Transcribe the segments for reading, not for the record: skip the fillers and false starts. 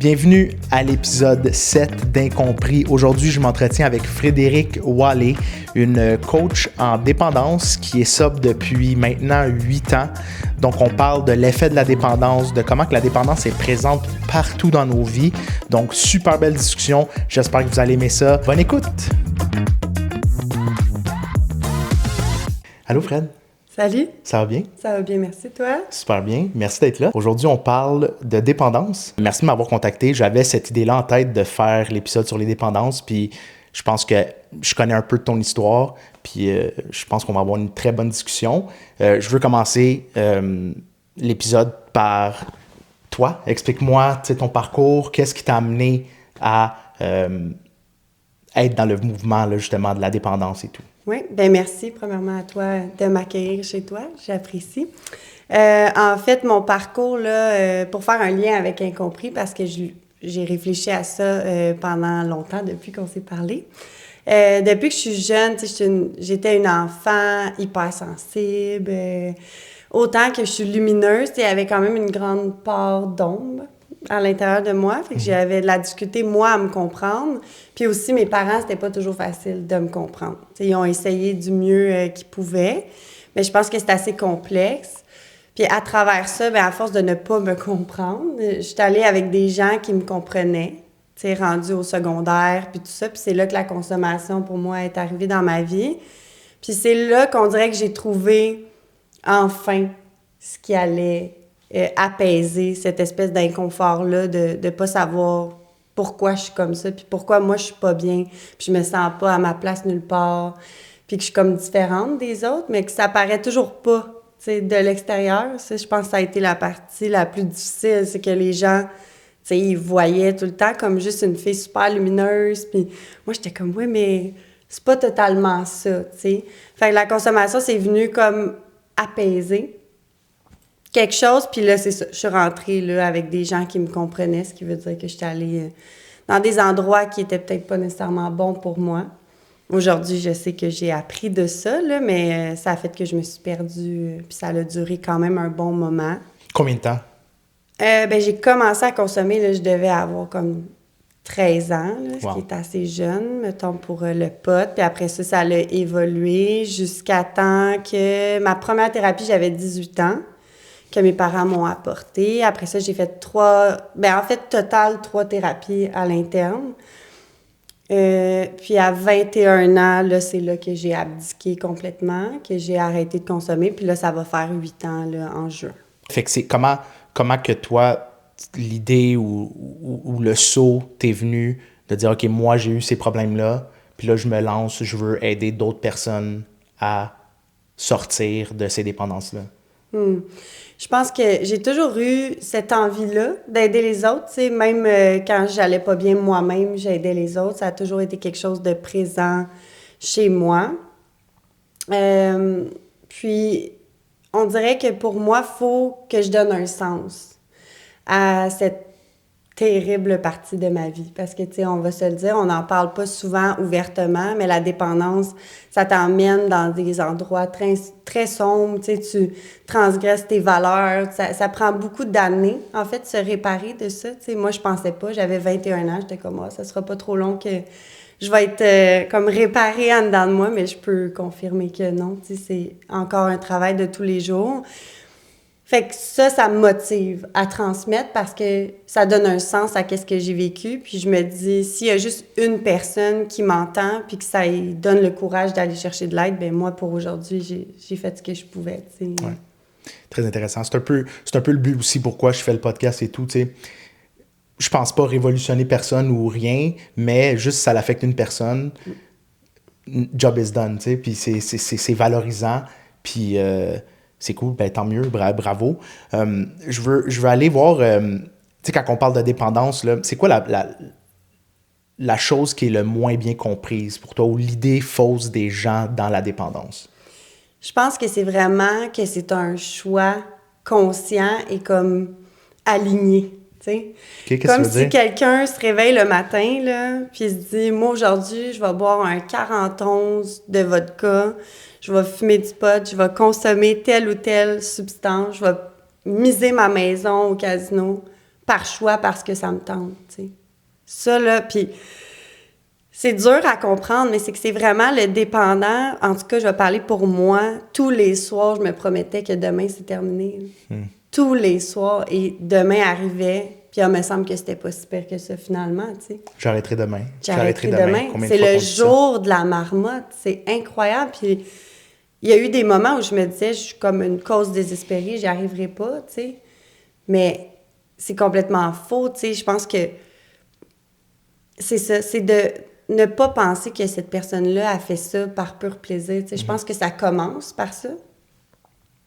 Bienvenue à l'épisode 7 d'Incompris. Aujourd'hui, je m'entretiens avec Frédérique Wallet, une coach en dépendance qui est sobre depuis maintenant 8 ans. Donc, on parle de l'effet de la dépendance, de comment que la dépendance est présente partout dans nos vies. Donc, super belle discussion. J'espère que vous allez aimer ça. Bonne écoute! Allô, Fred? Salut! Ça va bien? Ça va bien, merci. Toi? Super bien. Merci d'être là. Aujourd'hui, on parle de dépendance. Merci de m'avoir contacté. J'avais cette idée-là en tête de faire l'épisode sur les dépendances, puis je pense que je connais un peu de ton histoire, puis je pense qu'on va avoir une très bonne discussion. Je veux commencer l'épisode par toi. Explique-moi ton parcours, qu'est-ce qui t'a amené à être dans le mouvement là, justement de la dépendance et tout. Oui, bien merci premièrement à toi de m'accueillir chez toi, j'apprécie. En fait, mon parcours, là, pour faire un lien avec Incompris, parce que j'ai réfléchi à ça pendant longtemps depuis qu'on s'est parlé. Depuis que je suis jeune, j'étais une enfant hypersensible, autant que je suis lumineuse, il y avait quand même une grande part d'ombre à l'intérieur de moi, fait que j'avais de la difficulté, moi, à me comprendre. Puis aussi, mes parents, c'était pas toujours facile de me comprendre. T'sais, ils ont essayé du mieux qu'ils pouvaient, mais je pense que c'est assez complexe. Puis à travers ça, bien, à force de ne pas me comprendre, je suis allée avec des gens qui me comprenaient, rendus au secondaire, puis tout ça. Puis c'est là que la consommation, pour moi, est arrivée dans ma vie. Puis c'est là qu'on dirait que j'ai trouvé, enfin, ce qui allait apaiser cette espèce d'inconfort-là de ne pas savoir pourquoi je suis comme ça, puis pourquoi moi je suis pas bien, puis je me sens pas à ma place nulle part, puis que je suis comme différente des autres, mais que ça paraît toujours pas, tu sais, de l'extérieur. Ça, je pense que ça a été la partie la plus difficile, c'est que les gens, tu sais, ils voyaient tout le temps comme juste une fille super lumineuse, puis moi j'étais comme, oui, mais c'est pas totalement ça, tu sais. Fait que la consommation, c'est venu comme apaiser quelque chose, puis là, c'est ça. Je suis rentrée là, avec des gens qui me comprenaient, ce qui veut dire que j'étais allée dans des endroits qui étaient peut-être pas nécessairement bons pour moi. Aujourd'hui, je sais que j'ai appris de ça, là, mais ça a fait que je me suis perdue, puis ça a duré quand même un bon moment. Combien de temps? J'ai commencé à consommer, là, je devais avoir comme 13 ans, là, ce Wow. qui est assez jeune, mettons, pour le pot. Puis après ça, ça a évolué jusqu'à temps que ma première thérapie, j'avais 18 ans. Que mes parents m'ont apporté. Après ça, j'ai fait 3 thérapies à l'interne. Puis à 21 ans, là, c'est là que j'ai abdiqué complètement, que j'ai arrêté de consommer. Puis là, ça va faire 8 ans là, en juin. Fait que c'est comment que toi, l'idée ou le saut t'est venu de dire, OK, moi, j'ai eu ces problèmes-là, puis là, je me lance, je veux aider d'autres personnes à sortir de ces dépendances-là. Je pense que j'ai toujours eu cette envie-là d'aider les autres. Tu sais, même quand j'allais pas bien moi-même, j'aidais les autres. Ça a toujours été quelque chose de présent chez moi. Puis, on dirait que pour moi, il faut que je donne un sens à cette terrible partie de ma vie. Parce que, tu sais, on va se le dire, on n'en parle pas souvent ouvertement, mais la dépendance, ça t'emmène dans des endroits très, très sombres, tu sais, tu transgresses tes valeurs. Ça prend beaucoup d'années, en fait, de se réparer de ça. Tu sais, moi, je pensais pas, j'avais 21 ans, j'étais comme, ça sera pas trop long que je vais être comme réparée en dedans de moi, mais je peux confirmer que non, tu sais, c'est encore un travail de tous les jours. Fait que ça me motive à transmettre parce que ça donne un sens à ce que j'ai vécu. Puis je me dis, s'il y a juste une personne qui m'entend puis que ça lui donne le courage d'aller chercher de l'aide, bien moi, pour aujourd'hui, j'ai fait ce que je pouvais, tu sais. Ouais. Très intéressant. C'est un peu le but aussi pourquoi je fais le podcast et tout, tu sais. Je pense pas révolutionner personne ou rien, mais juste ça l'affecte une personne, job is done, tu sais. Puis c'est valorisant, puis... c'est cool, ben tant mieux, bravo. Je veux aller voir, tu sais, quand on parle de dépendance, là, c'est quoi la chose qui est le moins bien comprise pour toi ou l'idée fausse des gens dans la dépendance? Je pense que c'est vraiment que c'est un choix conscient et comme aligné, tu sais. Okay, comme si quelqu'un se réveille le matin, là, puis se dit, moi, aujourd'hui, je vais boire un 41 de vodka, je vais fumer du pot, je vais consommer telle ou telle substance, je vais miser ma maison au casino par choix, parce que ça me tente, tu sais. Ça, là, puis c'est dur à comprendre, mais c'est que c'est vraiment le dépendant. En tout cas, je vais parler pour moi. Tous les soirs, je me promettais que demain, c'est terminé. Tous les soirs. Et demain arrivait, puis il me semble que c'était pas si pire que ça, finalement, tu sais. J'arrêterai demain. J'arrêterai demain. Combien de C'est fois le qu'on dit ça? jour de la marmotte. C'est incroyable. Puis il y a eu des moments où je me disais, je suis comme une cause désespérée, j'y arriverai pas, tu sais. Mais c'est complètement faux, tu sais. Je pense que c'est ça, c'est de ne pas penser que cette personne-là a fait ça par pur plaisir, tu sais. Je pense que ça commence par ça,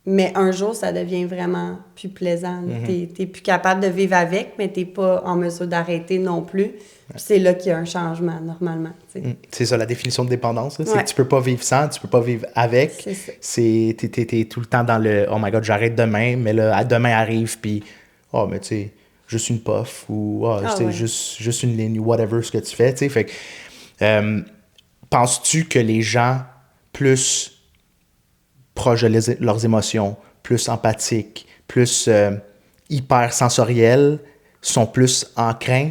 mais un jour, ça devient vraiment plus plaisant. T'es plus capable de vivre avec, mais t'es pas en mesure d'arrêter non plus. Puis c'est là qu'il y a un changement, normalement, tu sais. C'est ça, la définition de dépendance. Là. C'est Ouais. que tu peux pas vivre sans, tu peux pas vivre avec. C'est ça. T'es tout le temps dans le « Oh my God, j'arrête demain », mais là, demain arrive, puis « Oh, mais tu sais, juste une puff » ou « Oh, Ah ouais. juste une ligne » ou whatever ce que tu fais, tu sais. Fait que, penses-tu que les gens plus proches de leurs émotions, plus empathiques, plus hyper sensoriels, sont plus enclins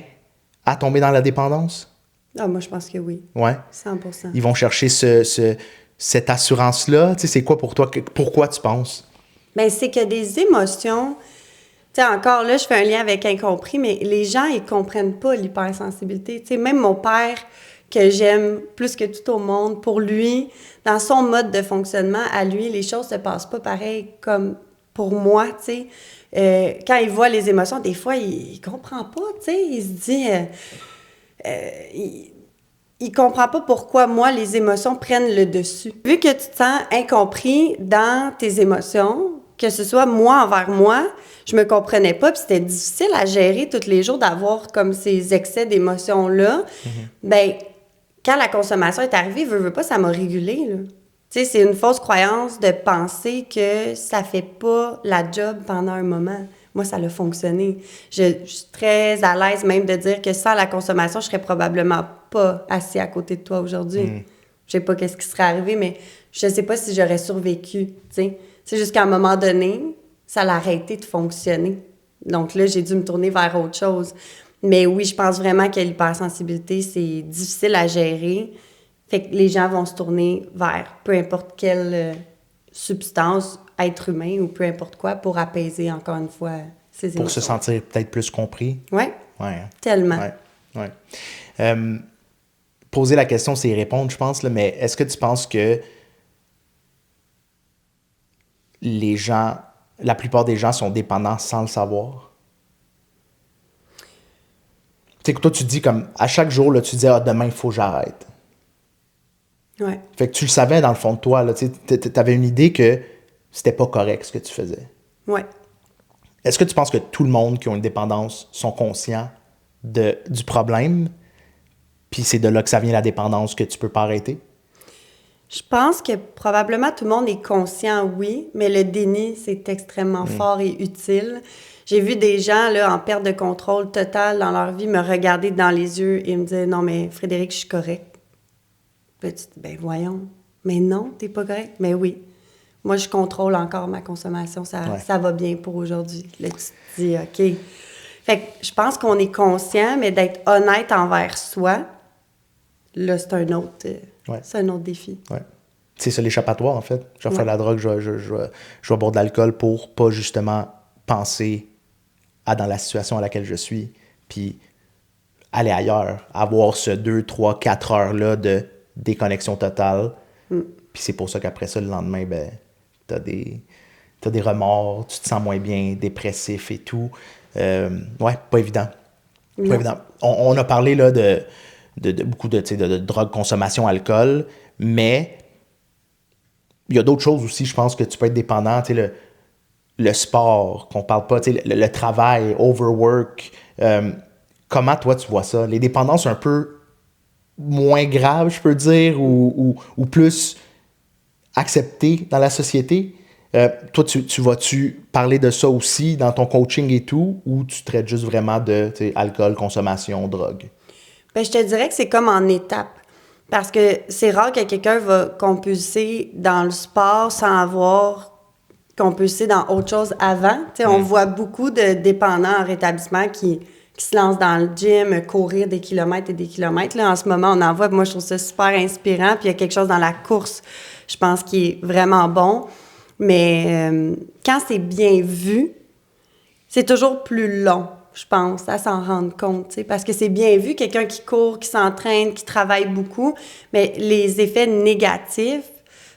à tomber dans la dépendance? Ah, moi, je pense que oui. Ouais. 100%. Ils vont chercher cette assurance-là. Tu sais, c'est quoi pour toi? Pourquoi tu penses? Bien, c'est que des émotions... Tu sais, encore là, je fais un lien avec incompris, mais les gens, ils comprennent pas l'hypersensibilité. Tu sais, même mon père, que j'aime plus que tout au monde, pour lui, dans son mode de fonctionnement, à lui, les choses se passent pas pareil comme pour moi, tu sais. Quand il voit les émotions, des fois, il comprend pas, tu sais. Il se dit... il comprend pas pourquoi, moi, les émotions prennent le dessus. Vu que tu te sens incompris dans tes émotions, que ce soit moi envers moi, je me comprenais pas, puis c'était difficile à gérer tous les jours d'avoir comme ces excès d'émotions-là. Ben, quand la consommation est arrivée, veux pas, ça m'a régulée, là. Tu sais, c'est une fausse croyance de penser que ça fait pas la job pendant un moment. Moi, ça a fonctionné. Je suis très à l'aise même de dire que sans la consommation, je serais probablement pas assis à côté de toi aujourd'hui. Je sais pas qu'est-ce qui serait arrivé, mais je sais pas si j'aurais survécu, tu sais. C'est jusqu'à un moment donné, ça a arrêté de fonctionner. Donc là, j'ai dû me tourner vers autre chose. Mais oui, je pense vraiment que l'hypersensibilité, c'est difficile à gérer. Fait que les gens vont se tourner vers peu importe quelle substance, être humain ou peu importe quoi, pour apaiser encore une fois ces émotions. Pour se sentir peut-être plus compris. Oui, tellement. Ouais. Poser la question, c'est y répondre, je pense, là, mais est-ce que tu penses que les gens, la plupart des gens sont dépendants sans le savoir? Tu sais, que toi, tu dis comme, à chaque jour, là, tu dis, ah, demain, il faut que j'arrête. Ouais. Fait que tu le savais dans le fond de toi, là, tu avais une idée que c'était pas correct ce que tu faisais. Ouais. Est-ce que tu penses que tout le monde qui a une dépendance sont conscients du problème, puis c'est de là que ça vient la dépendance que tu peux pas arrêter? Je pense que probablement tout le monde est conscient, oui, mais le déni, c'est extrêmement fort et utile. J'ai vu des gens là, en perte de contrôle totale dans leur vie me regarder dans les yeux et me dire « Non, mais Frédéric, je suis correct. » Puis tu te dis « Ben voyons. » Mais non, t'es pas correct. Mais oui. Moi, je contrôle encore ma consommation. Ça va bien pour aujourd'hui. Là, tu te dis « OK. » Fait que je pense qu'on est conscient, mais d'être honnête envers soi, là, c'est un autre... C'est un autre défi. Ouais. C'est ça l'échappatoire, en fait. Je vais faire de la drogue, je vais boire de l'alcool pour pas justement penser à dans la situation à laquelle je suis, puis aller ailleurs, avoir ce 2, 3, 4 heures-là de déconnexion totale. Puis c'est pour ça qu'après ça, le lendemain, ben, t'as des remords, tu te sens moins bien, dépressif et tout. Pas évident. Pas évident. On a parlé là de beaucoup de drogue, consommation, alcool, mais il y a d'autres choses aussi, je pense, que tu peux être dépendant, le sport, qu'on parle pas, le travail, overwork. Comment toi tu vois ça? Les dépendances un peu moins graves, je peux dire, ou plus acceptées dans la société? Toi, tu vas-tu parler de ça aussi dans ton coaching et tout, ou tu traites juste vraiment de alcool, consommation, drogue? Ben, je te dirais que c'est comme en étapes. Parce que c'est rare que quelqu'un va compulser dans le sport sans avoir qu'on peut citer dans autre chose avant. Tu sais, on voit beaucoup de dépendants en rétablissement qui se lancent dans le gym, courir des kilomètres et des kilomètres. Là, en ce moment, on en voit. Moi, je trouve ça super inspirant. Puis il y a quelque chose dans la course, je pense, qui est vraiment bon. Mais quand c'est bien vu, c'est toujours plus long, je pense, à s'en rendre compte. Tu sais, parce que c'est bien vu, quelqu'un qui court, qui s'entraîne, qui travaille beaucoup, mais les effets négatifs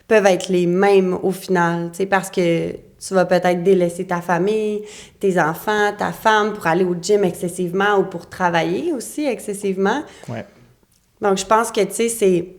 peuvent être les mêmes au final, tu sais, parce que tu vas peut-être délaisser ta famille, tes enfants, ta femme pour aller au gym excessivement ou pour travailler aussi excessivement. Ouais. Donc, je pense que, tu sais,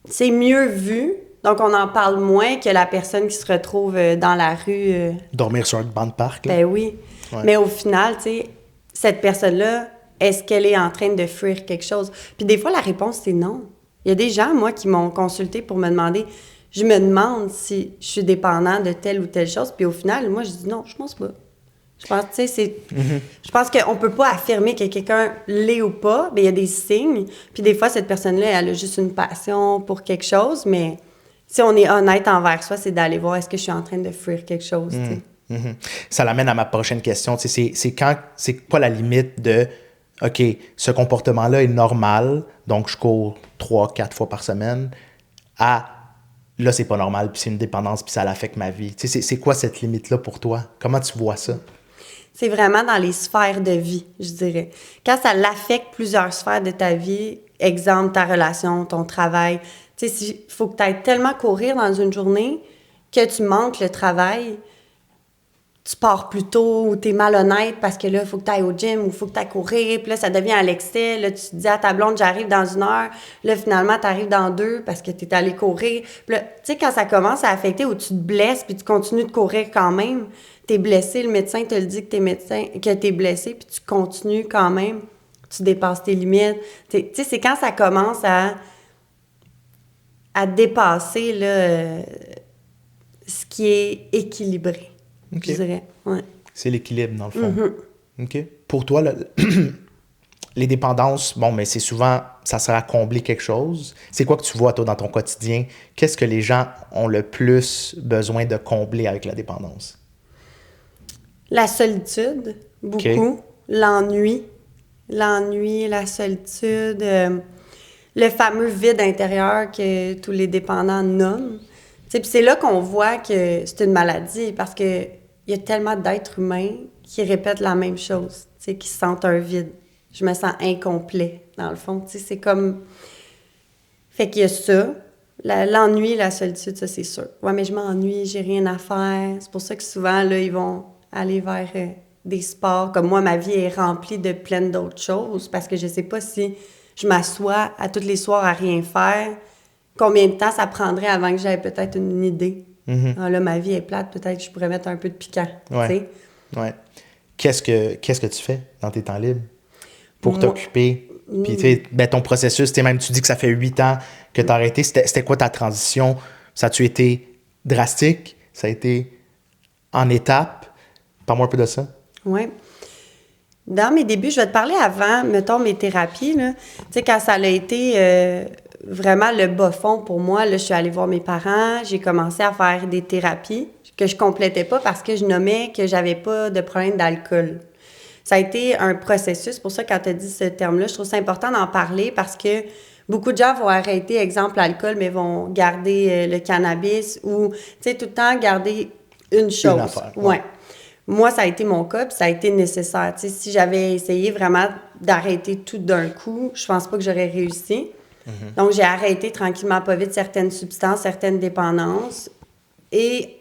c'est mieux vu. Donc, on en parle moins que la personne qui se retrouve dans la rue. Dormir sur un banc de parc, là. Ben oui. Ouais. Mais au final, tu sais, cette personne-là, est-ce qu'elle est en train de fuir quelque chose? Puis des fois, la réponse, c'est non. Il y a des gens, moi, qui m'ont consulté pour me demander, je me demande si je suis dépendant de telle ou telle chose. Puis au final, moi, je dis non, je pense pas. Je pense, tu sais, je pense qu'on peut pas affirmer que quelqu'un l'est ou pas, mais il y a des signes. Puis des fois, cette personne-là, elle a juste une passion pour quelque chose, mais si on est honnête envers soi, c'est d'aller voir est-ce que je suis en train de fuir quelque chose, tu sais. Ça l'amène à ma prochaine question. Tu sais, c'est quoi la limite de OK, ce comportement-là est normal, donc je cours 3-4 fois par semaine, à là, c'est pas normal, puis c'est une dépendance, puis ça l'affecte ma vie. Tu sais, c'est quoi cette limite-là pour toi? Comment tu vois ça? C'est vraiment dans les sphères de vie, je dirais. Quand ça l'affecte plusieurs sphères de ta vie, exemple, ta relation, ton travail, tu sais, il faut que tu ailles tellement courir dans une journée que tu manques le travail, tu pars plus tôt ou t'es malhonnête parce que là, il faut que tu ailles au gym ou il faut que tu ailles courir. Puis là, ça devient à l'excès. Là, tu te dis à ta blonde, j'arrive dans 1 heure. Là, finalement, tu arrives dans 2 parce que tu es allé courir. Puis là, tu sais, quand ça commence à affecter où tu te blesses puis tu continues de courir quand même, tu es blessé, le médecin te le dit que tu es blessé puis tu continues quand même. Tu dépasses tes limites. Tu sais, c'est quand ça commence à dépasser là, ce qui est équilibré. Okay. Je dirais, ouais. C'est l'équilibre, dans le fond. OK. Pour toi, les dépendances, bon, mais c'est souvent, ça sert à combler quelque chose. C'est quoi que tu vois, toi, dans ton quotidien? Qu'est-ce que les gens ont le plus besoin de combler avec la dépendance? La solitude, beaucoup. Okay. L'ennui, la solitude, le fameux vide intérieur que tous les dépendants nomment. Puis c'est là qu'on voit que c'est une maladie parce que il y a tellement d'êtres humains qui répètent la même chose, qui sentent un vide. Je me sens incomplet, dans le fond. C'est comme... Fait qu'il y a ça. L'ennui, la solitude, ça, c'est sûr. Ouais, mais je m'ennuie, j'ai rien à faire. C'est pour ça que souvent, là, ils vont aller vers des sports. Comme moi, ma vie est remplie de plein d'autres choses parce que je sais pas si je m'assois à tous les soirs à rien faire, combien de temps ça prendrait avant que j'aie peut-être une idée. Ah, là, ma vie est plate, peut-être que je pourrais mettre un peu de piquant. Ouais. Ouais. Qu'est-ce que tu fais dans tes temps libres pour t'occuper? Puis, tu sais, ben, ton processus, même tu dis que ça fait 8 ans que tu as arrêté. C'était quoi ta transition? Ça a-tu été drastique? Ça a été en étapes? Parle-moi un peu de ça. Oui. Dans mes débuts, je vais te parler avant, mettons, mes thérapies. Tu sais, quand ça a été vraiment le bas fond pour moi, là, je suis allée voir mes parents, j'ai commencé à faire des thérapies que je complétais pas parce que je nommais que j'avais pas de problème d'alcool. Ça a été un processus. Pour ça, quand tu as dit ce terme-là, je trouve ça important d'en parler parce que beaucoup de gens vont arrêter, exemple, l'alcool, mais vont garder le cannabis ou, tu sais, tout le temps garder une chose. Une affaire. Ouais. Moi, ça a été mon cas, puis ça a été nécessaire. Tu sais, si j'avais essayé vraiment d'arrêter tout d'un coup, je pense pas que j'aurais réussi. Donc, j'ai arrêté tranquillement, pas vite, certaines substances, certaines dépendances. Et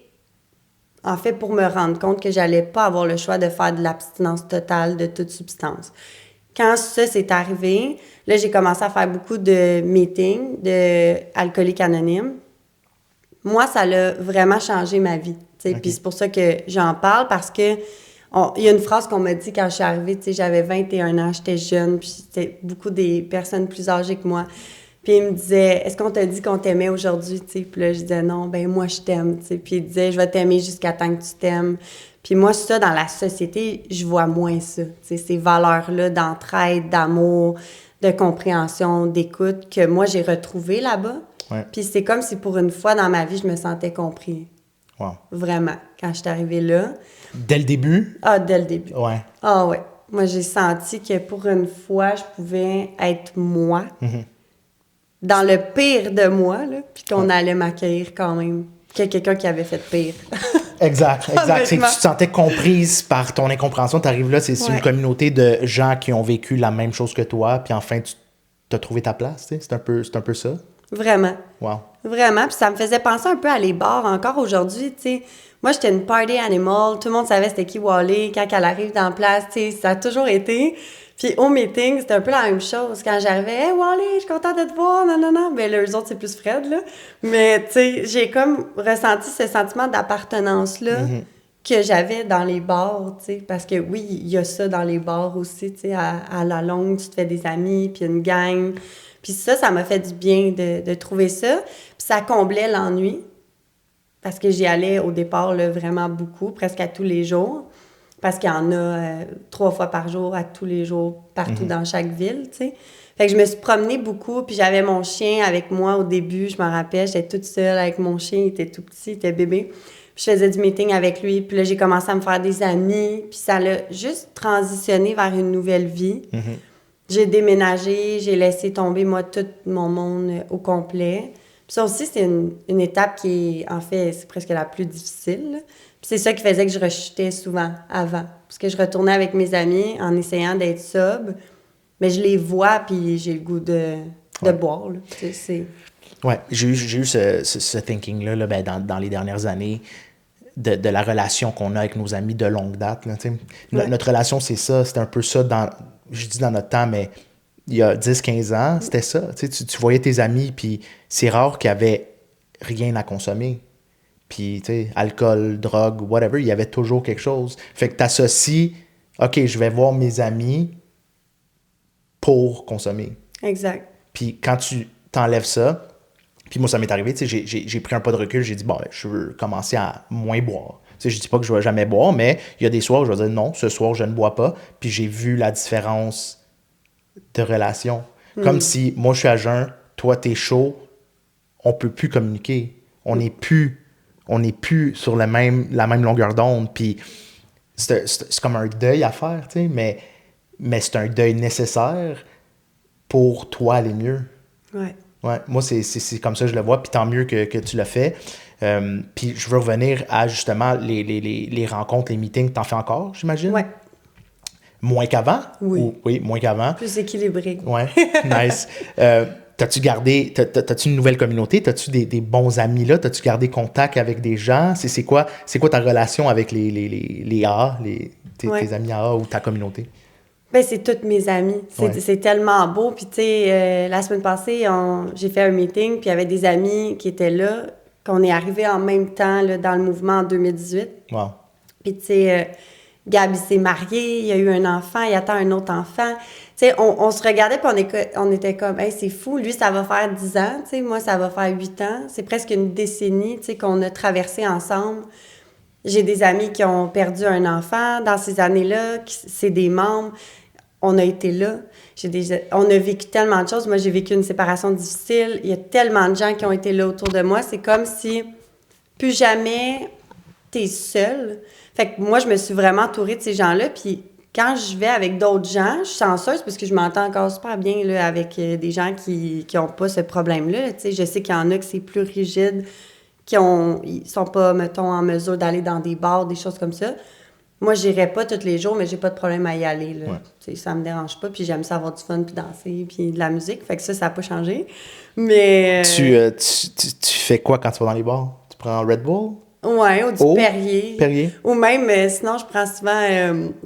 en fait, pour me rendre compte que j'allais pas avoir le choix de faire de l'abstinence totale de toute substance. Quand ça s'est arrivé, là, j'ai commencé à faire beaucoup de meetings d'alcooliques anonymes. Moi, ça a vraiment changé ma vie. Okay. Puis c'est pour ça que j'en parle, parce que il y a une phrase qu'on m'a dit quand je suis arrivée, j'avais 21 ans, j'étais jeune, puis c'était beaucoup des personnes plus âgées que moi. Puis il me disait, est-ce qu'on t'a dit qu'on t'aimait aujourd'hui? Puis là, je disais, non, ben moi, je t'aime. Puis il disait, je vais t'aimer jusqu'à temps que tu t'aimes. Puis moi, ça, dans la société, je vois moins ça. Ces valeurs-là d'entraide, d'amour, de compréhension, d'écoute, que moi, j'ai retrouvées là-bas. Ouais. Puis c'est comme si pour une fois dans ma vie, je me sentais compris. Wow. Vraiment, quand je suis arrivée là. Dès le début? Ah, dès le début. Ouais. Ah ouais. Moi, j'ai senti que pour une fois, je pouvais être moi, dans le pire de moi, là, puis qu'on allait m'accueillir quand même, que quelqu'un qui avait fait pire. Exact. C'est que Honnêtement. tu te sentais comprise par ton incompréhension. Tu arrives là, c'est une communauté de gens qui ont vécu la même chose que toi, puis enfin, tu as trouvé ta place, tu sais. C'est un peu ça. Vraiment. Wow. Vraiment. Puis ça me faisait penser un peu à les bars encore aujourd'hui, tu sais. Moi, j'étais une party animal. Tout le monde savait c'était qui Wally. Quand elle arrive dans la place, tu sais, ça a toujours été. Puis au meeting, c'était un peu la même chose. Quand j'arrivais, « Hey, Wally, je suis contente de te voir, non. » Mais là, eux autres, c'est plus Fred, là. Mais, tu sais, j'ai comme ressenti ce sentiment d'appartenance-là que j'avais dans les bars, tu sais. Parce que oui, il y a ça dans les bars aussi, tu sais. À la longue, tu te fais des amis, puis une gang. Puis ça m'a fait du bien de trouver ça. Puis ça comblait l'ennui. Parce que j'y allais au départ là, vraiment beaucoup, presque à tous les jours. Parce qu'il y en a 3 fois par jour, à tous les jours, partout dans chaque ville, tu sais. Fait que je me suis promenée beaucoup, puis j'avais mon chien avec moi au début, je me rappelle, j'étais toute seule avec mon chien, il était tout petit, il était bébé. Puis je faisais du meeting avec lui, puis là, j'ai commencé à me faire des amis, puis ça l'a juste transitionné vers une nouvelle vie. J'ai déménagé, j'ai laissé tomber, moi, tout mon monde au complet. Puis ça aussi, c'est une étape qui est, en fait, c'est presque la plus difficile, là. Puis c'est ça qui faisait que je rechutais souvent avant. Parce que je retournais avec mes amis en essayant d'être sobre, mais je les vois, puis j'ai le goût de boire, là. Ouais, j'ai eu ce thinking-là là, ben, dans les dernières années de la relation qu'on a avec nos amis de longue date. Là, notre relation, c'est ça. C'était un peu ça, je dis dans notre temps, mais il y a 10-15 ans, c'était ça. Tu voyais tes amis, puis c'est rare qu'il y avait rien à consommer. Puis, tu sais, alcool, drogue, whatever, il y avait toujours quelque chose. Fait que tu associes, OK, je vais voir mes amis pour consommer. Exact. Puis quand tu t'enlèves ça, puis moi, ça m'est arrivé, tu sais, j'ai pris un pas de recul, j'ai dit, bon, je veux commencer à moins boire. Tu sais, je dis pas que je vais jamais boire, mais il y a des soirs où je vais dire, non, ce soir, je ne bois pas. Puis j'ai vu la différence de relation. Comme si, moi, je suis à jeun, toi, t'es chaud, on peut plus communiquer. On n'est plus sur la même longueur d'onde. Puis c'est comme un deuil à faire, tu sais, mais c'est un deuil nécessaire pour toi aller mieux. Ouais. Ouais, moi, c'est comme ça que je le vois, puis tant mieux que tu l'as fait. Puis je veux revenir à, justement, les rencontres, les meetings. T'en fais encore, j'imagine? Ouais. Moins qu'avant? Oui. Oui, moins qu'avant. Plus équilibré. Ouais, nice. T'as-tu une nouvelle communauté? T'as-tu des bons amis là? T'as-tu gardé contact avec des gens? C'est quoi ta relation avec les AA, tes amis AA ou ta communauté? Ben c'est toutes mes amies. C'est tellement beau. Puis, tu sais, la semaine passée, j'ai fait un meeting, puis il y avait des amis qui étaient là, qu'on est arrivés en même temps là, dans le mouvement en 2018. Wow. Puis, tu sais, Gabi s'est mariée, il y a eu un enfant, il attend un autre enfant. Tu sais, on se regardait, puis on était comme, hey, c'est fou. Lui, ça va faire 10 ans, tu sais, moi, ça va faire 8 ans. C'est presque une décennie, tu sais, qu'on a traversé ensemble. J'ai des amis qui ont perdu un enfant dans ces années-là, c'est des membres. On a été là. On a vécu tellement de choses. Moi, j'ai vécu une séparation difficile. Il y a tellement de gens qui ont été là autour de moi. C'est comme si plus jamais t'es seule. Fait que moi, je me suis vraiment entourée de ces gens-là. Puis quand je vais avec d'autres gens, je suis chanceuse parce que je m'entends encore super bien là, avec des gens qui n'ont pas ce problème-là. Tu sais, je sais qu'il y en a que c'est plus rigide, ils sont pas, mettons, en mesure d'aller dans des bars, des choses comme ça. Moi, j'irai pas tous les jours, mais j'ai pas de problème à y aller. Là. Ouais. Ça me dérange pas, puis j'aime ça avoir du fun, puis danser, puis de la musique. Fait que ça n'a pas changé. Mais... Tu fais quoi quand tu vas dans les bars? Tu prends un Red Bull? Ouais, ou du Perrier. Perrier. Ou même, sinon, je prends souvent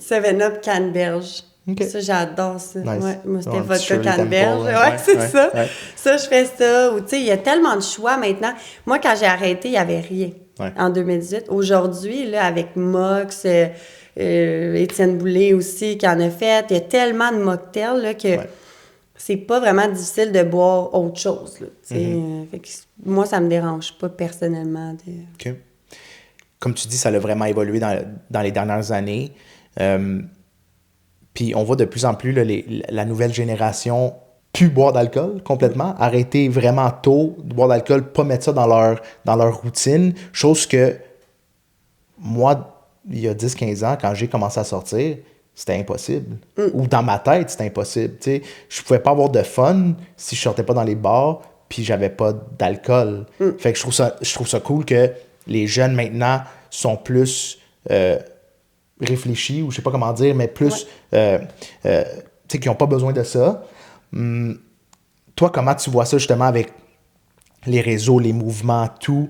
7-Up canneberge. Okay. Ça, j'adore ça. Nice. Ouais, moi, c'était vodka canneberge. Ouais, c'est ça. Ouais. Ça, je fais ça. Ou, tu sais, il y a tellement de choix maintenant. Moi, quand j'ai arrêté, il n'y avait rien. Ouais. En 2018. Aujourd'hui, là, avec Mox, Étienne Boulay aussi, qui en a fait, il y a tellement de mocktails là, que c'est pas vraiment difficile de boire autre chose. Là, fait que moi, ça me dérange pas personnellement. OK. Comme tu dis, ça a vraiment évolué dans les dernières années. Puis on voit de plus en plus là, la nouvelle génération plus boire d'alcool complètement, arrêter vraiment tôt de boire d'alcool, pas mettre ça dans leur routine, chose que moi, il y a 10-15 ans, quand j'ai commencé à sortir, c'était impossible. Ou dans ma tête, c'était impossible. Tu sais, je pouvais pas avoir de fun si je sortais pas dans les bars puis j'avais pas d'alcool. Fait que je trouve ça cool que les jeunes maintenant sont plus réfléchis, ou je sais pas comment dire, mais plus tu sais, qui ont pas besoin de ça. Toi, comment tu vois ça justement avec les réseaux, les mouvements, tout,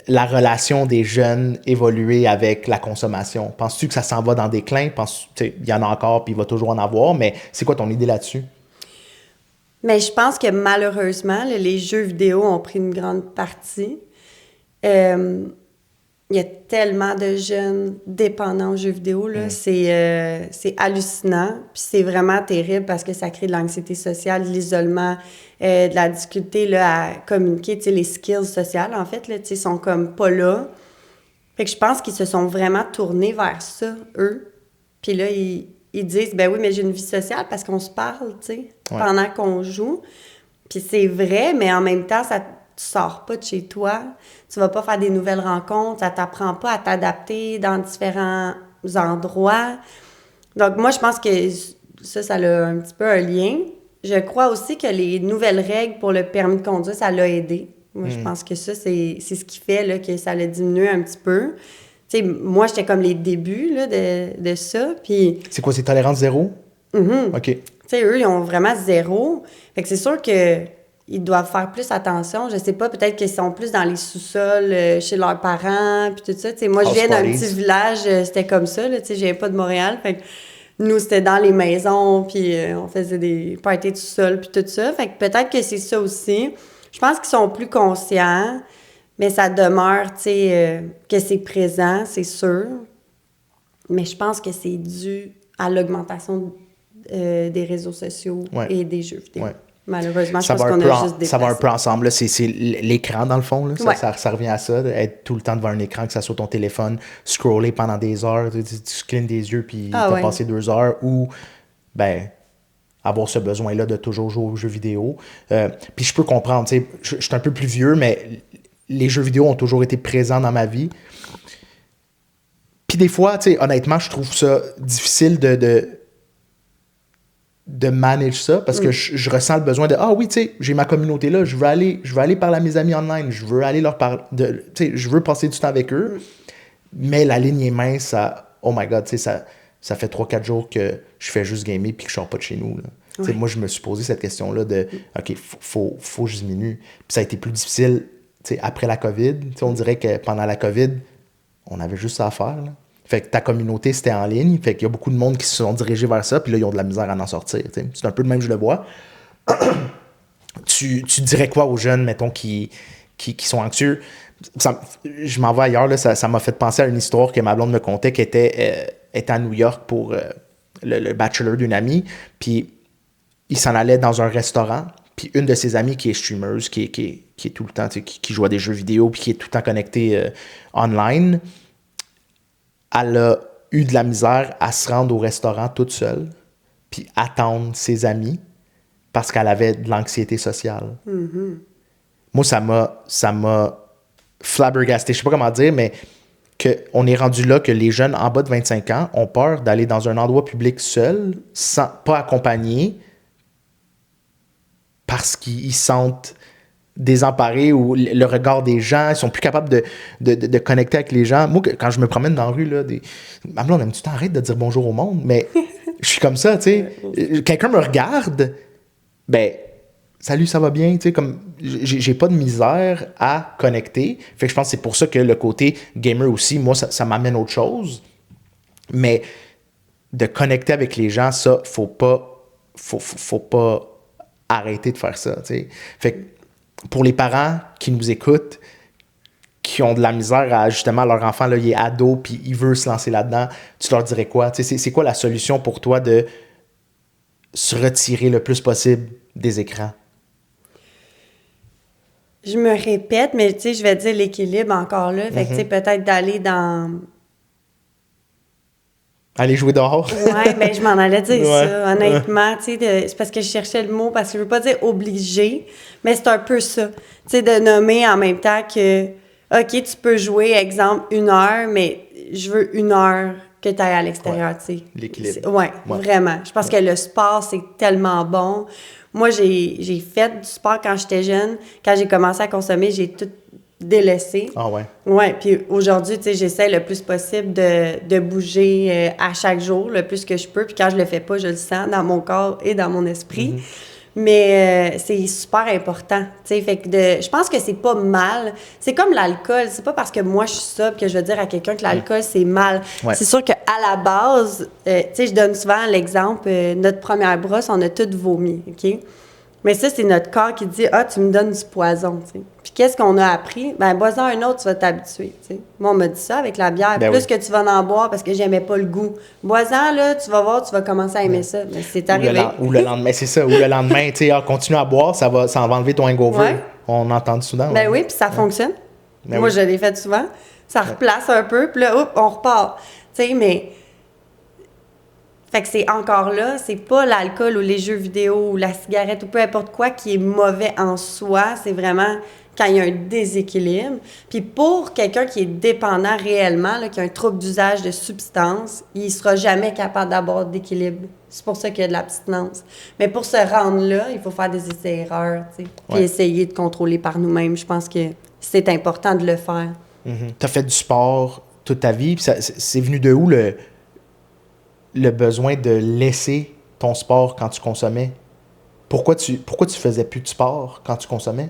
la relation des jeunes évoluer avec la consommation? Penses-tu que ça s'en va dans des déclin? Il y en a encore, puis il va toujours en avoir, mais c'est quoi ton idée là-dessus? Mais je pense que malheureusement, là, les jeux vidéo ont pris une grande partie. Il y a tellement de jeunes dépendants aux jeux vidéo, là. C'est hallucinant. Puis c'est vraiment terrible parce que ça crée de l'anxiété sociale, de l'isolement, de la difficulté là, à communiquer. Tu sais, les skills sociales, en fait, là, tu sais, sont comme pas là. Fait que je pense qu'ils se sont vraiment tournés vers ça, eux. Puis là, ils disent, ben oui, mais j'ai une vie sociale parce qu'on se parle, tu sais, pendant qu'on joue. Puis c'est vrai, mais en même temps, tu sors pas de chez toi, tu vas pas faire des nouvelles rencontres, ça t'apprend pas à t'adapter dans différents endroits. Donc moi, je pense que ça a un petit peu un lien. Je crois aussi que les nouvelles règles pour le permis de conduire, ça l'a aidé. Moi, je pense que ça, c'est ce qui fait là, que ça l'a diminué un petit peu. Tu sais, moi, j'étais comme les débuts là, de ça. Puis... C'est quoi, c'est tolérance zéro? OK. Tu sais, eux, ils ont vraiment zéro. Fait que c'est sûr que ils doivent faire plus attention. Je sais pas, peut-être qu'ils sont plus dans les sous-sols chez leurs parents, puis tout ça. Tu sais, moi, je viens d'un petit village, c'était comme ça, là, tu sais, je viens pas de Montréal. Fait que nous, c'était dans les maisons, puis on faisait des parties tout seul, puis tout ça. Fait que peut-être que c'est ça aussi. Je pense qu'ils sont plus conscients, mais ça demeure, tu sais, que c'est présent, c'est sûr. Mais je pense que c'est dû à l'augmentation des réseaux sociaux et des jeux vidéo. Ouais. Malheureusement, je pense qu'on a juste dépassé. Ça va un peu ensemble. Là. C'est l'écran, dans le fond. Là. Ça revient à ça. Être tout le temps devant un écran, que ça soit ton téléphone, scroller pendant des heures, tu clignes des yeux, puis t'as passé 2 heures, ou ben avoir ce besoin-là de toujours jouer aux jeux vidéo. Puis je peux comprendre. Je suis un peu plus vieux, mais les jeux vidéo ont toujours été présents dans ma vie. Puis des fois, honnêtement, je trouve ça difficile de manage ça, parce que je ressens le besoin de oui, tu sais, j'ai ma communauté là, je veux aller parler à mes amis online, je veux aller leur parler, je veux passer du temps avec eux, mais la ligne est mince, oh my god, tu sais, ça fait 3-4 jours que je fais juste gamer puis que je sors pas de chez nous, là. Ouais. Moi, je me suis posé cette question-là de OK, faut que je diminue. Puis ça a été plus difficile, tu sais, après la COVID. On dirait que pendant la COVID, on avait juste ça à faire, là. Fait que ta communauté, c'était en ligne. Fait qu'il y a beaucoup de monde qui se sont dirigés vers ça. Puis là, ils ont de la misère à en sortir. T'sais. C'est un peu de même que je le vois. Tu dirais quoi aux jeunes, mettons, qui sont anxieux? Je m'en vais ailleurs. Là, ça m'a fait penser à une histoire que ma blonde me contait, qui était à New York pour le bachelor d'une amie. Puis il s'en allait dans un restaurant. Puis une de ses amies qui est streameuse, qui est tout le temps, qui joue à des jeux vidéo, puis qui est tout le temps connectée online, elle a eu de la misère à se rendre au restaurant toute seule, puis attendre ses amis, parce qu'elle avait de l'anxiété sociale. Mm-hmm. Moi, ça m'a flabbergasté. Je sais pas comment dire, mais qu'on est rendu là que les jeunes en bas de 25 ans ont peur d'aller dans un endroit public seul, pas accompagnés, parce qu'ils sentent désemparés, ou le regard des gens, ils sont plus capables de connecter avec les gens. Moi, quand je me promène dans la rue, là, ma blonde, tu t'arrêtes de dire bonjour au monde, mais je suis comme ça, tu sais. Quelqu'un me regarde, ben, salut, ça va bien, tu sais, comme, j'ai pas de misère à connecter. Fait que je pense que c'est pour ça que le côté gamer aussi, moi, ça m'amène autre chose. Mais de connecter avec les gens, ça, faut pas arrêter de faire ça, tu sais. Fait que pour les parents qui nous écoutent, qui ont de la misère à, justement, leur enfant, là, il est ado, puis il veut se lancer là-dedans, tu leur dirais quoi? Tu sais, c'est quoi la solution pour toi de se retirer le plus possible des écrans? Je me répète, mais tu sais, je vais dire l'équilibre encore là. Fait que, tu sais, peut-être d'aller dans... Aller jouer dehors? Ouais, ben je m'en allais dire ça. Honnêtement, tu sais, c'est parce que je cherchais le mot, parce que je veux pas dire obligé, mais c'est un peu ça. Tu sais, de nommer en même temps que, OK, tu peux jouer, exemple, 1 heure, mais je veux 1 heure que tu ailles à l'extérieur, tu sais. L'équilibre. Ouais, vraiment. Je pense que le sport, c'est tellement bon. Moi, j'ai fait du sport quand j'étais jeune. Quand j'ai commencé à consommer, j'ai tout délaissé. Ah ouais. Ouais, puis aujourd'hui, tu sais, j'essaie le plus possible de bouger à chaque jour, le plus que je peux. Puis quand je le fais pas, je le sens dans mon corps et dans mon esprit. Mais c'est super important, tu sais, fait que je pense que c'est pas mal. C'est comme l'alcool, c'est pas parce que moi je suis sobre que je veux dire à quelqu'un que l'alcool c'est mal. Ouais. C'est sûr qu'à la base, tu sais, je donne souvent l'exemple, notre première brosse, on a toutes vomi, OK? Mais ça, c'est notre corps qui dit « Ah, tu me donnes du poison, tu sais. » Puis qu'est-ce qu'on a appris? Ben bois-en un autre, tu vas t'habituer, tu sais. Moi, on m'a dit ça avec la bière. Ben Plus que tu vas en boire parce que j'aimais pas le goût. Bois-en, là, tu vas voir, tu vas commencer à aimer ça. Mais c'est arrivé. Ou le lendemain, c'est ça. Ou le lendemain, tu sais, continue à boire, ça va enlever ton hangover. Ouais. On entend souvent. Ben oui, puis ça fonctionne. Ben Moi, oui. je l'ai fait souvent. Ça replace un peu, puis là, hop, on repart. Tu sais, mais... Fait que c'est encore là, c'est pas l'alcool ou les jeux vidéo ou la cigarette ou peu importe quoi qui est mauvais en soi, c'est vraiment quand il y a un déséquilibre. Puis pour quelqu'un qui est dépendant réellement, là, qui a un trouble d'usage de substances, il sera jamais capable d'avoir d'équilibre. C'est pour ça qu'il y a de l'abstinence. Mais pour se rendre là, il faut faire des essais-erreurs, tu sais, puis essayer de contrôler par nous-mêmes. Je pense que c'est important de le faire. Tu as fait du sport toute ta vie, puis c'est venu de où le besoin de laisser ton sport quand tu consommais? Pourquoi tu faisais plus de sport quand tu consommais?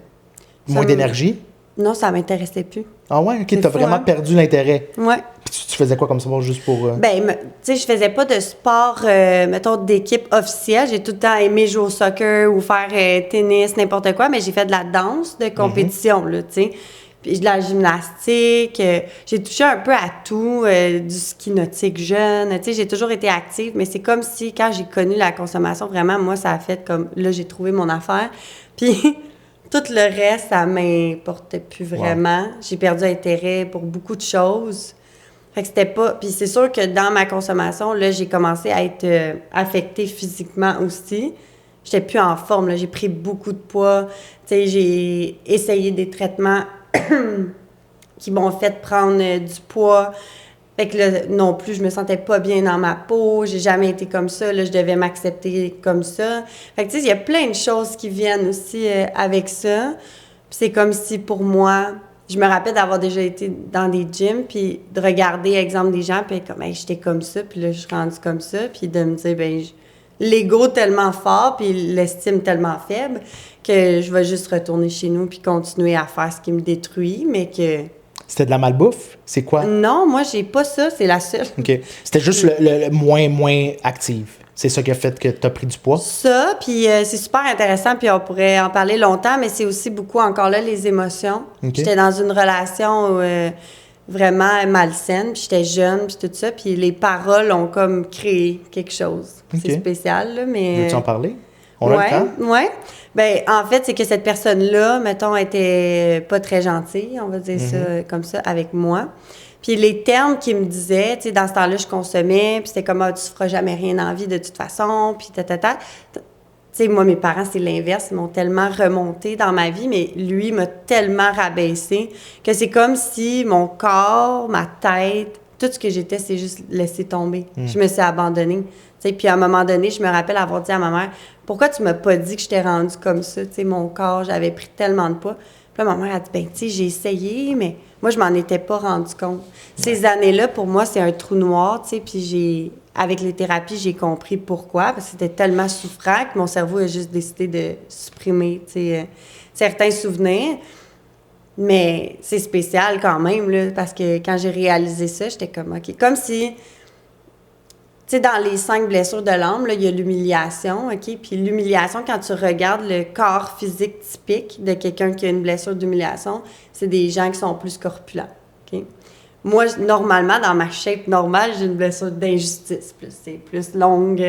Moins d'énergie? Non, ça m'intéressait plus. Ah ouais? OK, C'est t'as fou, vraiment hein? perdu l'intérêt. Ouais. Puis tu faisais quoi comme sport juste pour... Ben, tu sais, je faisais pas de sport, mettons, d'équipe officielle. J'ai tout le temps aimé jouer au soccer ou faire tennis, n'importe quoi, mais j'ai fait de la danse de compétition, là, tu sais. Puis de la gymnastique. J'ai touché un peu à tout, du ski nautique jeune. Tu sais, j'ai toujours été active, mais c'est comme si, quand j'ai connu la consommation, vraiment, moi, ça a fait comme... Là, j'ai trouvé mon affaire. Puis... Tout le reste, ça m'importait plus vraiment. Wow. J'ai perdu intérêt pour beaucoup de choses. Fait que c'était pas... Puis c'est sûr que dans ma consommation, là, j'ai commencé à être affectée physiquement aussi. J'étais plus en forme, là. J'ai pris beaucoup de poids. Tu sais, j'ai essayé des traitements qui m'ont fait prendre du poids. Fait que là, non plus, je me sentais pas bien dans ma peau. J'ai jamais été comme ça. Là, je devais m'accepter comme ça. Fait que, tu sais, il y a plein de choses qui viennent aussi avec ça. Puis c'est comme si, pour moi, je me rappelle d'avoir déjà été dans des gyms, puis de regarder, exemple, des gens, puis comme, hey, j'étais comme ça, puis là, je suis rendue comme ça, puis de me dire, ben l'ego tellement fort, puis l'estime tellement faible, que je vais juste retourner chez nous, puis continuer à faire ce qui me détruit, mais que... C'était de la malbouffe? C'est quoi? Non, moi, j'ai pas ça. C'est la seule. OK. C'était juste le moins active. C'est ça qui a fait que tu as pris du poids? Ça, puis c'est super intéressant, puis on pourrait en parler longtemps, mais c'est aussi beaucoup, encore là, les émotions. Okay. J'étais dans une relation vraiment malsaine, puis j'étais jeune, puis tout ça, puis les paroles ont comme créé quelque chose. Okay. C'est spécial, là, mais... Veux-tu en parler? On a le temps? Oui. Ben, en fait, c'est que cette personne-là, mettons, était pas très gentille, on va dire ça comme ça, avec moi. Puis les termes qu'il me disait, tu sais, dans ce temps-là, je consommais, puis c'était comme, ah, tu feras jamais rien en vie de toute façon, puis Tu sais, moi, mes parents, c'est l'inverse. Ils m'ont tellement remonté dans ma vie, mais lui m'a tellement rabaissé que c'est comme si mon corps, ma tête, tout ce que j'étais, c'est juste laissé tomber. Je me suis abandonnée. Puis à un moment donné, je me rappelle avoir dit à ma mère, « Pourquoi tu m'as pas dit que je t'ai rendue comme ça? » Tu sais, mon corps, j'avais pris tellement de poids. Puis là, ma mère a dit, « Ben, tu sais, j'ai essayé, mais moi, je m'en étais pas rendu compte. » Ces années-là, pour moi, c'est un trou noir, tu sais, puis avec les thérapies, j'ai compris pourquoi, parce que c'était tellement souffrant que mon cerveau a juste décidé de supprimer, tu sais, certains souvenirs. Mais c'est spécial quand même, là, parce que quand j'ai réalisé ça, j'étais comme, OK, comme si... Tu sais, dans les 5 blessures de l'âme, il y a l'humiliation, OK? Puis l'humiliation, quand tu regardes le corps physique typique de quelqu'un qui a une blessure d'humiliation, c'est des gens qui sont plus corpulents, OK? Moi, normalement, dans ma shape normale, j'ai une blessure d'injustice. C'est plus longue.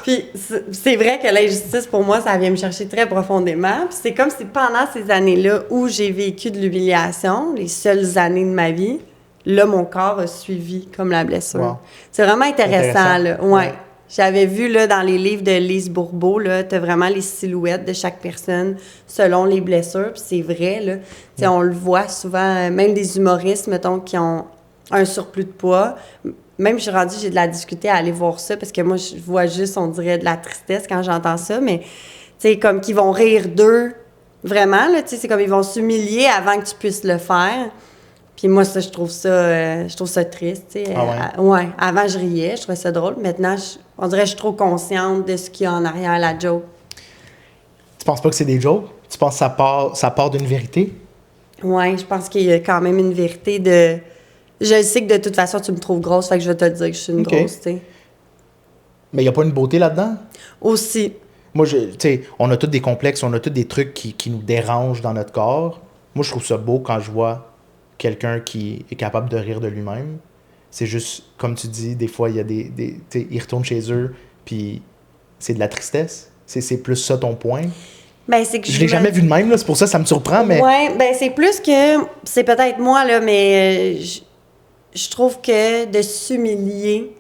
Puis c'est vrai que l'injustice, pour moi, ça vient me chercher très profondément. Puis c'est comme si pendant ces années-là où j'ai vécu de l'humiliation, les seules années de ma vie, là, mon corps a suivi comme la blessure. Wow. C'est vraiment intéressant. Là. Ouais. J'avais vu, là, dans les livres de Lise Bourbeau, là, t'as vraiment les silhouettes de chaque personne selon les blessures, puis c'est vrai, là. Tu sais, on le voit souvent, même des humoristes, mettons, qui ont un surplus de poids. Même, j'ai de la difficulté à aller voir ça, parce que moi, je vois juste, on dirait, de la tristesse quand j'entends ça, mais, tu sais, comme qu'ils vont rire d'eux, vraiment, là, tu sais, c'est comme ils vont s'humilier avant que tu puisses le faire. Puis moi, ça, je trouve ça triste, tu sais. Ah ouais? Ouais, avant, je riais, je trouvais ça drôle. Maintenant, on dirait que je suis trop consciente de ce qu'il y a en arrière la joke. Tu penses pas que c'est des jokes? Tu penses que ça part d'une vérité? Ouais, je pense qu'il y a quand même une vérité de... Je sais que de toute façon, tu me trouves grosse, fait que je vais te dire que je suis une grosse, tu sais. Mais il n'y a pas une beauté là-dedans? Aussi. Moi, tu sais, on a tous des complexes, on a tous des trucs qui nous dérangent dans notre corps. Moi, je trouve ça beau quand je vois quelqu'un qui est capable de rire de lui-même. C'est juste, comme tu dis, des fois, il y a tu sais, ils retournent chez eux, puis c'est de la tristesse. C'est plus ça ton point. Ben, c'est que je l'ai jamais vu de même, là, c'est pour ça que ça me surprend, mais... Ouais, ben c'est plus que... C'est peut-être moi, là, mais je trouve que de s'humilier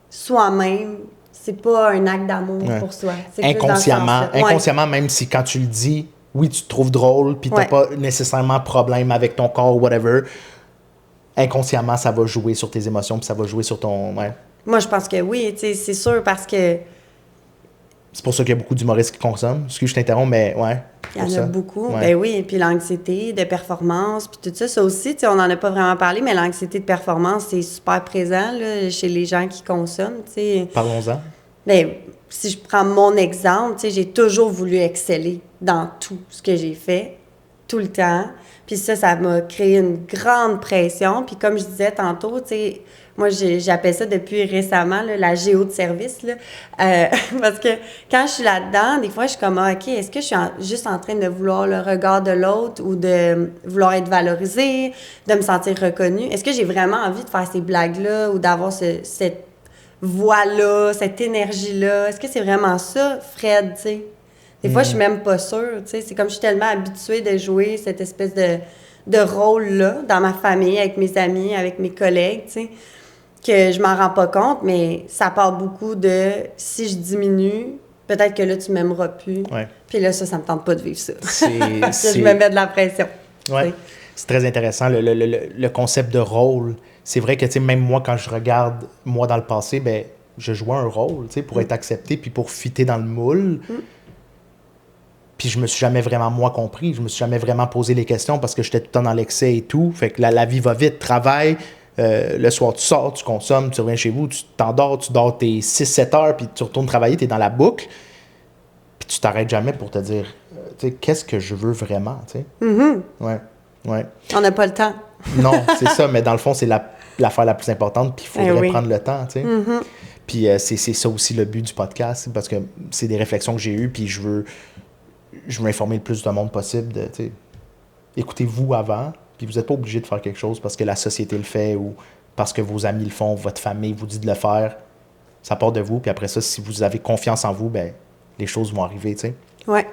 soi-même, c'est pas un acte d'amour pour soi. C'est inconsciemment, même si quand tu le dis, oui, tu te trouves drôle, puis t'as pas nécessairement problème avec ton corps ou whatever, inconsciemment, ça va jouer sur tes émotions, puis ça va jouer sur ton... Ouais. Moi, je pense que oui, tu sais, c'est sûr, parce que... C'est pour ça qu'il y a beaucoup d'humoristes qui consomment. Excuse, je t'interromps, mais ouais. Il y en a beaucoup. Ouais. Ben oui, puis l'anxiété de performance, puis tout ça, ça aussi, tu sais, on n'en a pas vraiment parlé, mais l'anxiété de performance, c'est super présent là, chez les gens qui consomment, tu sais. Parlons-en. Ben, si je prends mon exemple, tu sais, j'ai toujours voulu exceller dans tout ce que j'ai fait, tout le temps. Puis ça m'a créé une grande pression. Puis comme je disais tantôt, tu sais, moi, j'appelle ça depuis récemment, là, la géo de service, là. Parce que quand je suis là-dedans, des fois, je suis comme, OK, est-ce que je suis juste en train de vouloir le regard de l'autre ou de vouloir être valorisée, de me sentir reconnue? Est-ce que j'ai vraiment envie de faire ces blagues-là ou d'avoir cette voix-là, cette énergie-là? Est-ce que c'est vraiment ça, Fred, tu sais? Des fois, je suis même pas sûre, tu sais. C'est comme je suis tellement habituée de jouer cette espèce de rôle-là dans ma famille, avec mes amis, avec mes collègues, tu sais, que je m'en rends pas compte, mais ça part beaucoup de si je diminue, peut-être que là, tu m'aimeras plus. Ouais. Puis là, ça me tente pas de vivre ça. Je me mets de la pression. Ouais. C'est très intéressant, le concept de rôle. C'est vrai que, tu sais, même moi, quand je regarde, moi, dans le passé, ben je jouais un rôle, tu sais, pour être accepté, puis pour fitter dans le moule. Puis je me suis jamais vraiment, moi, compris. Je me suis jamais vraiment posé les questions parce que j'étais tout le temps dans l'excès et tout. Fait que la vie va vite, travail. Le soir, tu sors, tu consommes, tu reviens chez vous, tu t'endors, tu dors tes 6-7 heures, puis tu retournes travailler, tu es dans la boucle. Puis tu t'arrêtes jamais pour te dire, tu sais, qu'est-ce que je veux vraiment, tu sais? Ouais. On n'a pas le temps. Non, c'est ça, mais dans le fond, c'est l'affaire la plus importante, puis il faudrait prendre le temps, tu sais. Puis c'est ça aussi le but du podcast, parce que c'est des réflexions que j'ai eues, puis je veux informer le plus de monde possible. Écoutez-vous avant, puis vous n'êtes pas obligé de faire quelque chose parce que la société le fait ou parce que vos amis le font, votre famille vous dit de le faire. Ça part de vous, puis après ça, si vous avez confiance en vous, ben les choses vont arriver, tu sais. Ouais.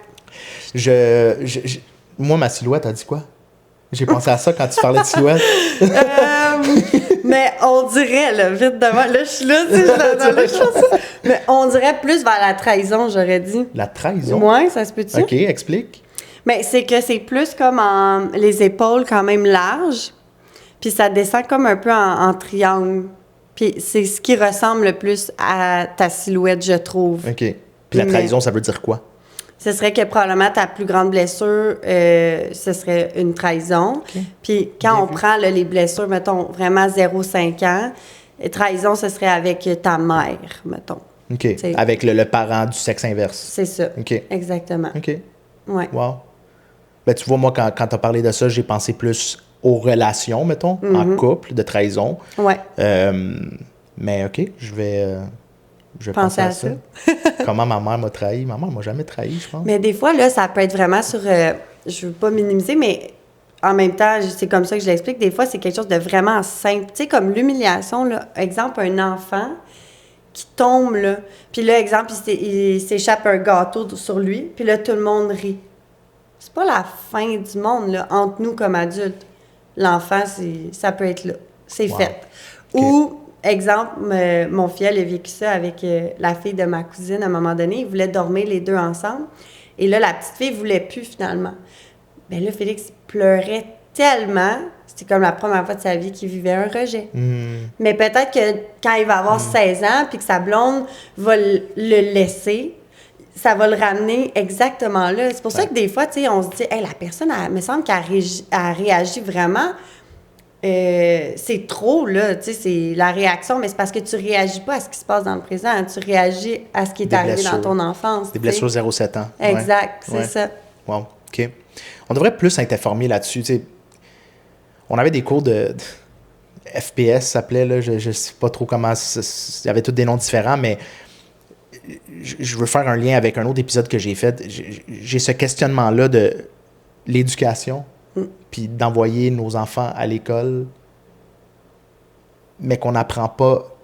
Moi, ma silhouette, a dit quoi? J'ai pensé à ça quand tu parlais de silhouette. Mais on dirait, là, vite devant, là, je suis là, tu sais, dans le chose. Mais on dirait plus vers la trahison, j'aurais dit. La trahison? Ouais, ça se peut-tu? OK, explique. Mais c'est que c'est plus comme les épaules quand même larges, puis ça descend comme un peu en triangle. Puis c'est ce qui ressemble le plus à ta silhouette, je trouve. OK. Puis la trahison, ça veut dire quoi? Ce serait que probablement ta plus grande blessure, ce serait une trahison. Okay. Puis quand on prend là, les blessures, mettons, vraiment 0-5 ans, trahison, ce serait avec ta mère, mettons. OK. T'sais. Avec le parent du sexe inverse. C'est ça. OK. Exactement. OK. Ouais. Wow. Ben, tu vois, moi, quand tu as parlé de ça, j'ai pensé plus aux relations, mettons, en couple, de trahison. Ouais. Mais OK, je vais penser à ça. Comment ma mère m'a trahi. Ma mère m'a jamais trahi, je pense. Mais des fois, là, ça peut être vraiment sur... je veux pas minimiser, mais en même temps, c'est comme ça que je l'explique. Des fois, c'est quelque chose de vraiment simple. Tu sais, comme l'humiliation, là. Exemple, un enfant qui tombe, là. Puis là, exemple, il s'échappe un gâteau sur lui. Puis là, tout le monde rit. C'est pas la fin du monde, là, entre nous comme adultes. L'enfant, ça peut être là. C'est fait. Okay. Ou exemple, mon fiel a vécu ça avec la fille de ma cousine à un moment donné. Ils voulaient dormir les deux ensemble. Et là, la petite fille voulait plus finalement. Bien là, Félix pleurait tellement. C'était comme la première fois de sa vie qu'il vivait un rejet. Mais peut-être que quand il va avoir 16 ans puis que sa blonde va le laisser, ça va le ramener exactement là. C'est pour ça que des fois, tu sais, on se dit, hey, la personne, elle me semble qu'elle réagit vraiment. C'est trop, là, tu sais, c'est la réaction, mais c'est parce que tu réagis pas à ce qui se passe dans le présent, tu réagis à ce qui est arrivé dans ton enfance. Des blessures 0-7 ans. Exact, c'est ça. Wow, OK. On devrait plus être informé là-dessus, tu sais. On avait des cours de FPS, ça s'appelait, là, je sais pas trop comment, il y avait tous des noms différents, mais je veux faire un lien avec un autre épisode que j'ai fait. J'ai ce questionnement-là de l'éducation, puis d'envoyer nos enfants à l'école, mais qu'on n'apprend pas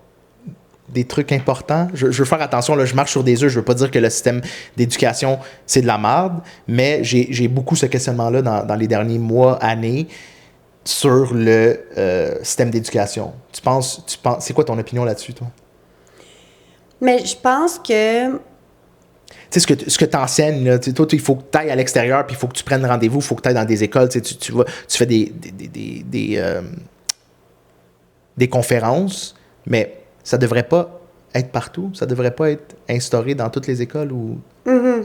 des trucs importants. Je veux faire attention, là, je marche sur des œufs, je veux pas dire que le système d'éducation, c'est de la merde, mais j'ai beaucoup ce questionnement-là dans les derniers mois, années, sur le système d'éducation. Tu penses, c'est quoi ton opinion là-dessus, toi? Mais je pense que... Tu sais, ce que tu enseignes, là, toi, il faut que tu ailles à l'extérieur, puis il faut que tu prennes rendez-vous, il faut que tu ailles dans des écoles, tu fais des conférences, mais ça devrait pas être partout, ça devrait pas être instauré dans toutes les écoles ou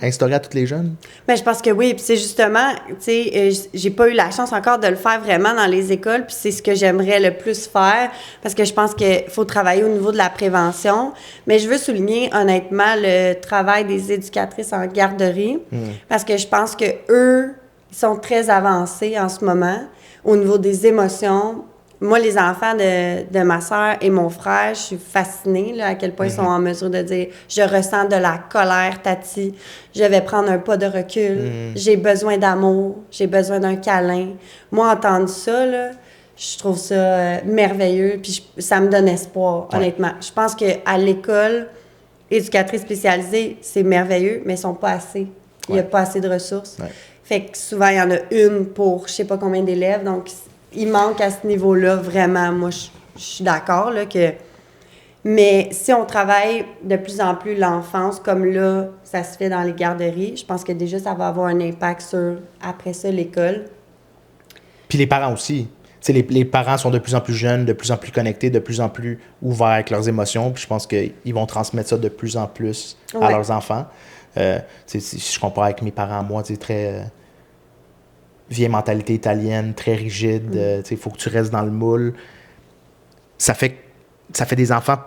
instauré à tous les jeunes. Mais je pense que oui, puis c'est justement, tu sais, j'ai pas eu la chance encore de le faire vraiment dans les écoles, puis c'est ce que j'aimerais le plus faire, parce que je pense qu'il faut travailler au niveau de la prévention. Mais je veux souligner honnêtement le travail des éducatrices en garderie, parce que je pense que eux, ils sont très avancés en ce moment au niveau des émotions. Moi, les enfants de ma sœur et mon frère, je suis fascinée là, à quel point ils sont en mesure de dire « Je ressens de la colère, Tati. Je vais prendre un pas de recul. J'ai besoin d'amour. J'ai besoin d'un câlin. » Moi, entendre ça, là, je trouve ça merveilleux. Puis ça me donne espoir, honnêtement. Je pense qu'à l'école, éducatrice spécialisée, c'est merveilleux, mais ils sont pas assez. Il n'y a pas assez de ressources. Fait que souvent, il y en a une pour je sais pas combien d'élèves. Donc, il manque à ce niveau-là, vraiment. Moi, je suis d'accord, là, que... Mais si on travaille de plus en plus l'enfance, comme là, ça se fait dans les garderies, je pense que déjà, ça va avoir un impact sur, après ça, l'école. Puis les parents aussi. Tu sais, les parents sont de plus en plus jeunes, de plus en plus connectés, de plus en plus ouverts avec leurs émotions. Puis je pense qu'ils vont transmettre ça de plus en plus à leurs enfants. Si je compare avec mes parents, moi, c'est très... vieille mentalité italienne, très rigide, il faut que tu restes dans le moule. Ça fait des enfants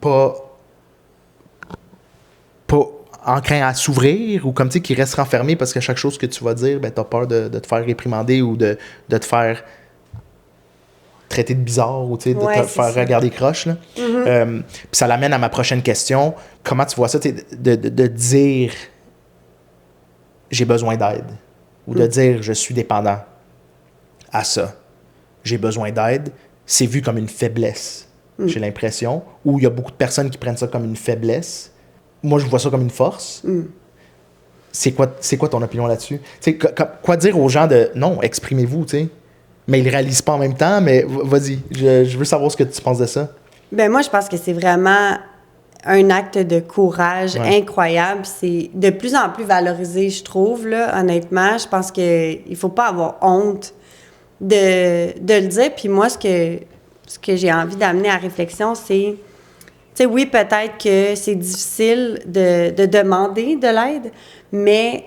pas enclins à s'ouvrir ou comme qui restent renfermés parce qu'à chaque chose que tu vas dire, ben, tu as peur de te faire réprimander ou de te faire traiter de bizarre ou de te faire regarder croche. Puis ça l'amène à ma prochaine question. Comment tu vois ça, de dire j'ai besoin d'aide? Ou de dire « je suis dépendant à ça ». J'ai besoin d'aide, c'est vu comme une faiblesse, j'ai l'impression. Ou il y a beaucoup de personnes qui prennent ça comme une faiblesse. Moi, je vois ça comme une force. C'est quoi ton opinion là-dessus? Quoi dire aux gens de « non, exprimez-vous », tu sais. Mais ils ne réalisent pas en même temps, mais vas-y, je veux savoir ce que tu penses de ça. Ben moi, je pense que c'est vraiment... un acte de courage incroyable. C'est de plus en plus valorisé, je trouve, là, honnêtement. Je pense qu'il ne faut pas avoir honte de le dire. Puis moi, ce que j'ai envie d'amener à réflexion, c'est... Tu sais, oui, peut-être que c'est difficile de demander de l'aide, mais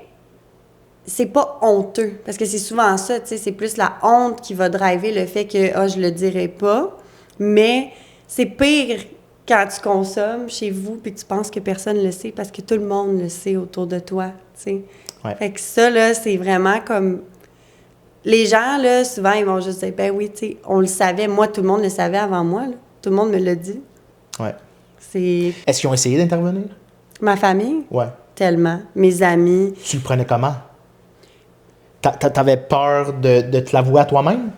c'est pas honteux. Parce que c'est souvent ça, tu sais, c'est plus la honte qui va driver le fait que « je le dirai pas ». Mais c'est pire... quand tu consommes chez vous puis tu penses que personne ne le sait parce que tout le monde le sait autour de toi, tu sais. Fait que ça, là, c'est vraiment comme... Les gens, là, souvent, ils vont juste dire, ben oui, tu sais, on le savait. Moi, tout le monde le savait avant moi, là. Tout le monde me l'a dit. Est-ce qu'ils ont essayé d'intervenir? Ma famille? Ouais. Tellement. Mes amis. Tu le prenais comment? T'avais peur de te l'avouer à toi-même?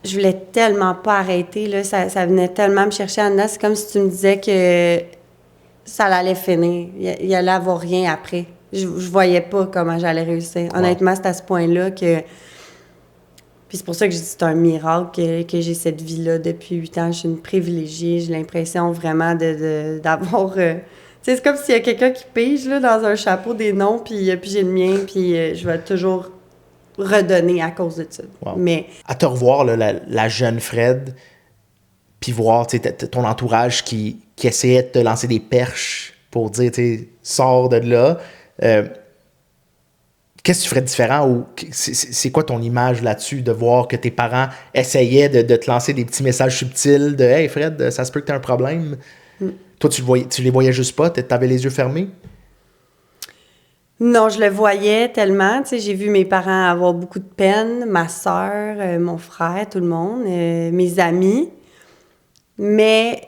Je voulais tellement pas arrêter, là. Ça venait tellement me chercher en dedans. C'est comme si tu me disais que ça allait finir. Il allait avoir rien après. Je voyais pas comment j'allais réussir. Honnêtement, c'est à ce point-là que Puis c'est pour ça que je dis que c'est un miracle que j'ai cette vie-là depuis 8 ans. Je suis une privilégiée. J'ai l'impression vraiment d'avoir... tu sais, c'est comme s'il y a quelqu'un qui pige là, dans un chapeau des noms, puis j'ai le mien, puis je vais toujours redonner à cause de ça. Wow. Mais... À te revoir, là, la jeune Fred, puis voir ton entourage qui essayait de te lancer des perches pour dire, sors de là. Qu'est-ce que tu ferais de différent ou c'est quoi ton image là-dessus de voir que tes parents essayaient de te lancer des petits messages subtils de « Hey Fred, ça se peut que tu as un problème. » Toi, tu les voyais juste pas? T'avais les yeux fermés? Non, je le voyais tellement. Tu sais, j'ai vu mes parents avoir beaucoup de peine, ma soeur, mon frère, tout le monde, mes amis. Mais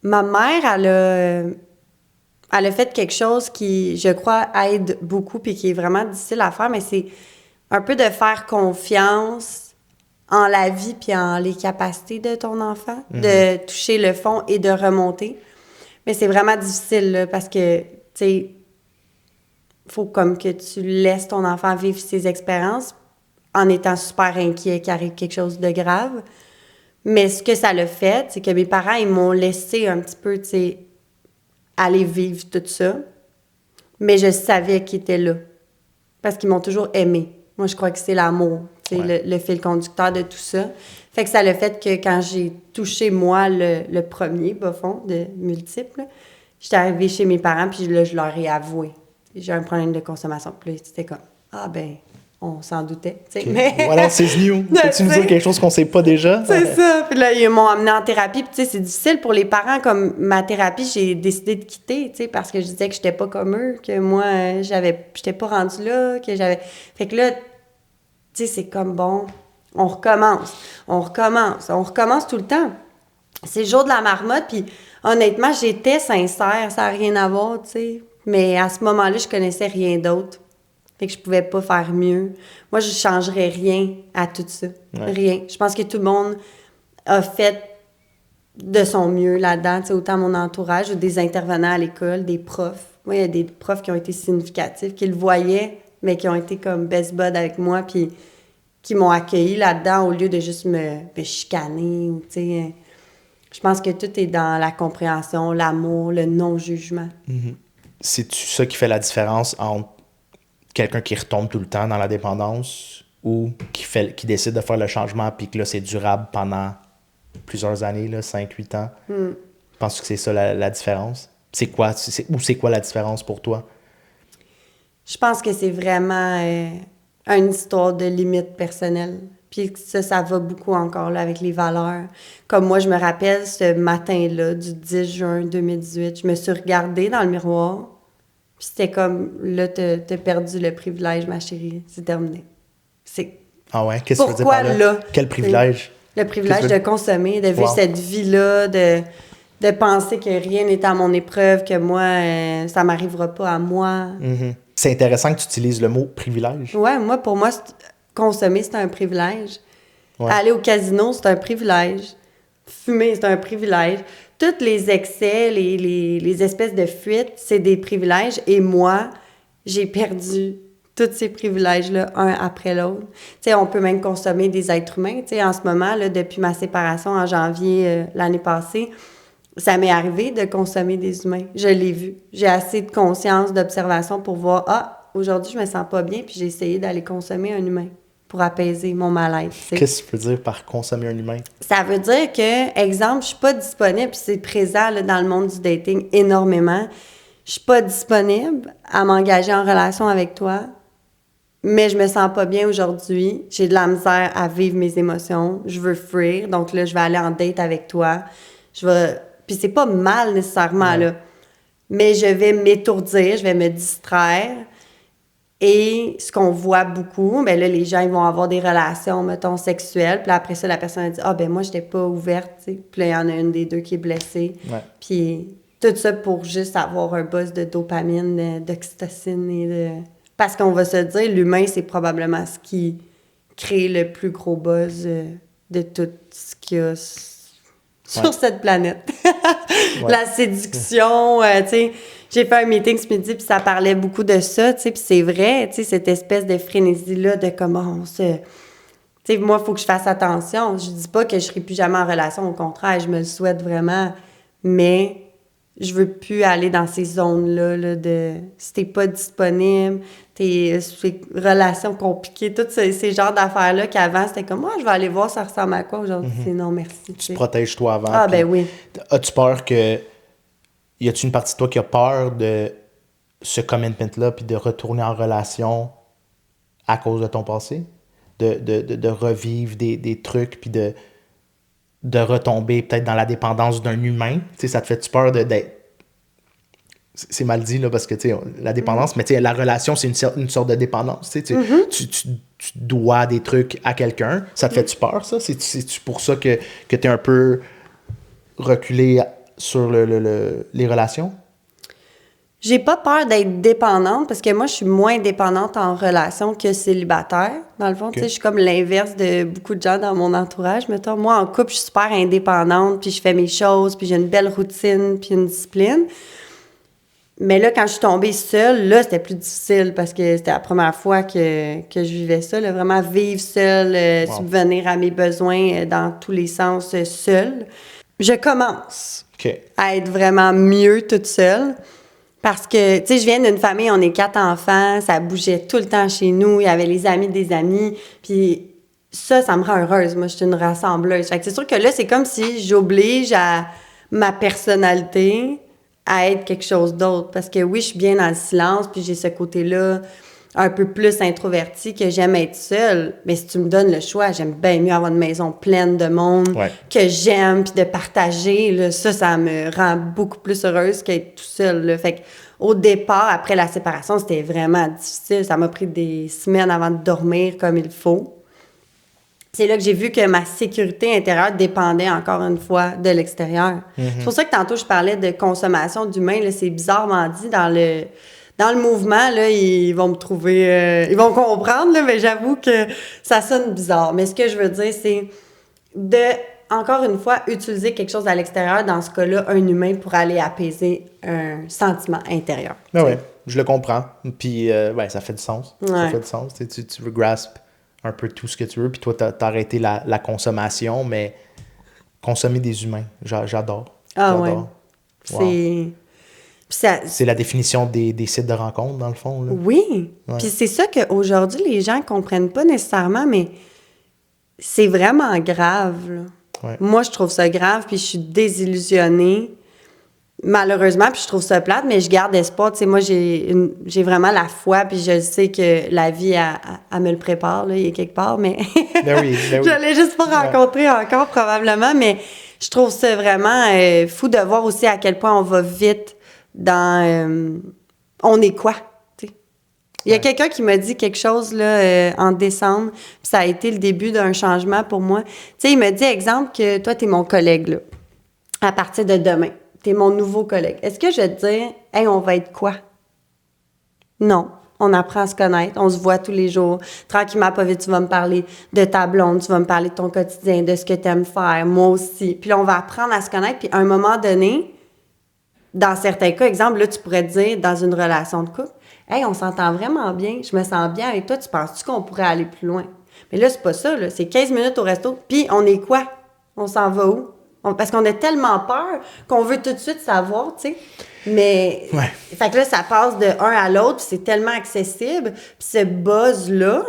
ma mère, elle a fait quelque chose qui, je crois, aide beaucoup puis qui est vraiment difficile à faire, mais c'est un peu de faire confiance en la vie puis en les capacités de ton enfant, de toucher le fond et de remonter. Mais c'est vraiment difficile, là, parce que, tu sais, faut comme que tu laisses ton enfant vivre ses expériences en étant super inquiet qu'il arrive quelque chose de grave. Mais ce que ça l'a fait, c'est que mes parents, ils m'ont laissé un petit peu, tu sais, aller vivre tout ça. Mais je savais qu'ils étaient là. Parce qu'ils m'ont toujours aimé. Moi, je crois que c'est l'amour, tu sais, le fil conducteur de tout ça. Fait que ça l'a fait que quand j'ai touché, moi, le premier, bas fond, de multiples, j'étais arrivée chez mes parents, puis là, je leur ai avoué. J'ai un problème de consommation. Puis là, c'était comme, ah ben, on s'en doutait. Okay. Mais... Voilà, c'est new. Tu nous dis quelque chose qu'on sait pas déjà? C'est ça. Puis là, ils m'ont amené en thérapie. Puis tu sais, c'est difficile pour les parents. Comme ma thérapie, j'ai décidé de quitter, tu sais, parce que je disais que j'étais pas comme eux, que moi, j'étais pas rendue là, que j'avais... Fait que là, tu sais, c'est comme, bon, on recommence tout le temps. C'est le jour de la marmotte, puis honnêtement, j'étais sincère, ça n'a rien à voir, tu sais. Mais à ce moment-là, je connaissais rien d'autre. Fait que je pouvais pas faire mieux. Moi, je changerais rien à tout ça. Ouais. Rien. Je pense que tout le monde a fait de son mieux là-dedans. Tu sais, autant mon entourage, des intervenants à l'école, des profs. Moi, il y a des profs qui ont été significatifs, qui le voyaient, mais qui ont été comme best bud avec moi, puis qui m'ont accueilli là-dedans au lieu de juste me chicaner. Ou, tu sais, je pense que tout est dans la compréhension, l'amour, le non-jugement. Mm-hmm. C'est-tu ça qui fait la différence entre quelqu'un qui retombe tout le temps dans la dépendance ou qui décide de faire le changement puis que là, c'est durable pendant plusieurs années, 5-8 ans? Penses-tu que c'est ça la différence? C'est quoi la différence pour toi? Je pense que c'est vraiment une histoire de limite personnelle. Puis ça va beaucoup encore là, avec les valeurs. Comme moi, je me rappelle ce matin-là, du 10 juin 2018, je me suis regardée dans le miroir. Puis c'était comme, là, t'as perdu le privilège, ma chérie. C'est terminé. Ah ouais? Qu'est-ce que tu veux dire par là? Quel privilège? Le privilège de consommer, de vivre cette vie-là, de penser que rien n'est à mon épreuve, que moi, ça m'arrivera pas à moi. Mm-hmm. C'est intéressant que tu utilises le mot privilège. Ouais, pour moi, consommer, c'est un privilège. Ouais. Aller au casino, c'est un privilège. Fumer, c'est un privilège. Tous les excès, les espèces de fuites, c'est des privilèges. Et moi, j'ai perdu tous ces privilèges-là, un après l'autre. Tu sais, on peut même consommer des êtres humains. Tu sais, en ce moment, là, depuis ma séparation en janvier l'année passée, ça m'est arrivé de consommer des humains. Je l'ai vu. J'ai assez de conscience, d'observation pour voir, aujourd'hui, je me sens pas bien, puis j'ai essayé d'aller consommer un humain pour apaiser mon mal-être. T'sais. Qu'est-ce que tu veux dire par consommer un humain? Ça veut dire que, exemple, je suis pas disponible, puis c'est présent là, dans le monde du dating énormément. Je suis pas disponible à m'engager en relation avec toi, mais je me sens pas bien aujourd'hui. J'ai de la misère à vivre mes émotions. Je veux fuir, donc là, je vais aller en date avec toi. Puis c'est pas mal nécessairement, là. Mais je vais m'étourdir, je vais me distraire. Et ce qu'on voit beaucoup, bien là, les gens, ils vont avoir des relations, mettons, sexuelles. Puis là, après ça, la personne a dit « Ah, ben moi, j'étais pas ouverte, tu sais. » Puis là, il y en a une des deux qui est blessée. Ouais. Puis tout ça pour juste avoir un buzz de dopamine, d'oxytocine et de... Parce qu'on va se dire, l'humain, c'est probablement ce qui crée le plus gros buzz de tout ce qu'il y a sur cette planète. La séduction, tu sais... J'ai fait un meeting ce midi, puis ça parlait beaucoup de ça, tu sais, puis c'est vrai, tu sais, cette espèce de frénésie-là de comment Tu sais, moi, il faut que je fasse attention. Je dis pas que je serai plus jamais en relation, au contraire, je me le souhaite vraiment, mais je veux plus aller dans ces zones-là là, de si t'es pas disponible, ces relations compliquées, tous ces genres d'affaires-là qu'avant, c'était comme, moi, je vais aller voir ça ressemble à quoi. Aujourd'hui, c'est non, merci. Tu te protèges toi avant. Ah, ben oui. As-tu peur que... Y a-tu une partie de toi qui a peur de ce commitment-là puis de retourner en relation à cause de ton passé? De revivre des trucs puis de retomber peut-être dans la dépendance d'un humain? Tu sais, ça te fait-tu peur d'être... C'est mal dit, là, parce que, tu sais, la dépendance, mais tu sais, la relation, c'est une sorte de dépendance. Tu sais, tu dois des trucs à quelqu'un. Ça te fait-tu peur, ça? C'est-tu pour ça que tu es un peu reculé sur les relations? J'ai pas peur d'être dépendante parce que moi, je suis moins dépendante en relation que célibataire. Dans le fond, tu sais, je suis comme l'inverse de beaucoup de gens dans mon entourage. Mettons, moi, en couple, je suis super indépendante, puis je fais mes choses, puis j'ai une belle routine, puis une discipline. Mais là, quand je suis tombée seule, là, c'était plus difficile parce que c'était la première fois que je vivais ça, là, vraiment vivre seule, subvenir à mes besoins dans tous les sens seule. Je commence à être vraiment mieux toute seule. Parce que, tu sais, je viens d'une famille, on est 4 enfants, ça bougeait tout le temps chez nous, il y avait les amis des amis, puis ça me rend heureuse. Moi, je suis une rassembleuse. Fait que c'est sûr que là, c'est comme si j'oblige à ma personnalité à être quelque chose d'autre. Parce que oui, je suis bien dans le silence, puis j'ai ce côté-là un peu plus introverti, que j'aime être seule. Mais si tu me donnes le choix, j'aime bien mieux avoir une maison pleine de monde que j'aime, puis de partager. Là, ça me rend beaucoup plus heureuse qu'être tout seul. Là. Fait qu'au départ, après la séparation, c'était vraiment difficile. Ça m'a pris des semaines avant de dormir comme il faut. C'est là que j'ai vu que ma sécurité intérieure dépendait encore une fois de l'extérieur. C'est pour ça que tantôt, je parlais de consommation d'humain. Là, c'est bizarrement dit dans le mouvement, là, ils vont me trouver... ils vont comprendre, là, mais j'avoue que ça sonne bizarre. Mais ce que je veux dire, c'est encore une fois, utiliser quelque chose à l'extérieur, dans ce cas-là, un humain, pour aller apaiser un sentiment intérieur. Ah ouais, je le comprends. Puis, ça fait du sens. Ouais. Ça fait du sens. Tu veux grasp un peu tout ce que tu veux. Puis toi, t'as arrêté la consommation, mais consommer des humains, j'adore. Ah j'adore. Ouais. C'est la définition des sites de rencontres, dans le fond. Là. Oui. Ouais. Puis c'est ça qu'aujourd'hui, les gens ne comprennent pas nécessairement, mais c'est vraiment grave. Là. Ouais. Moi, je trouve ça grave, puis je suis désillusionnée, malheureusement, puis je trouve ça plate, mais je garde espoir. Tu sais, moi, j'ai vraiment la foi, puis je sais que la vie, elle me le prépare, là, il est quelque part, mais ben oui. Je l'ai juste pas rencontré encore, probablement, mais je trouve ça vraiment fou de voir aussi à quel point on va vite dans... on est quoi, tu sais. Il y a quelqu'un qui m'a dit quelque chose là, en décembre, puis ça a été le début d'un changement pour moi. Tu sais, il m'a dit, exemple, que toi, t'es mon collègue, là, à partir de demain. T'es mon nouveau collègue. Est-ce que je vais te dire, hey, on va être quoi? Non. On apprend à se connaître, on se voit tous les jours. Tranquillement, pas vite, tu vas me parler de ta blonde, tu vas me parler de ton quotidien, de ce que tu aimes faire, moi aussi. Puis là, on va apprendre à se connaître, puis à un moment donné, dans certains cas, exemple, là, tu pourrais te dire, dans une relation de couple, « Hey, on s'entend vraiment bien, je me sens bien avec toi, tu penses-tu qu'on pourrait aller plus loin? » Mais là, c'est pas ça, là, c'est 15 minutes au resto, puis on est quoi? On s'en va où? Parce qu'on a tellement peur qu'on veut tout de suite savoir, tu sais. Mais, fait que là, ça passe de un à l'autre, puis c'est tellement accessible. Puis ce buzz-là,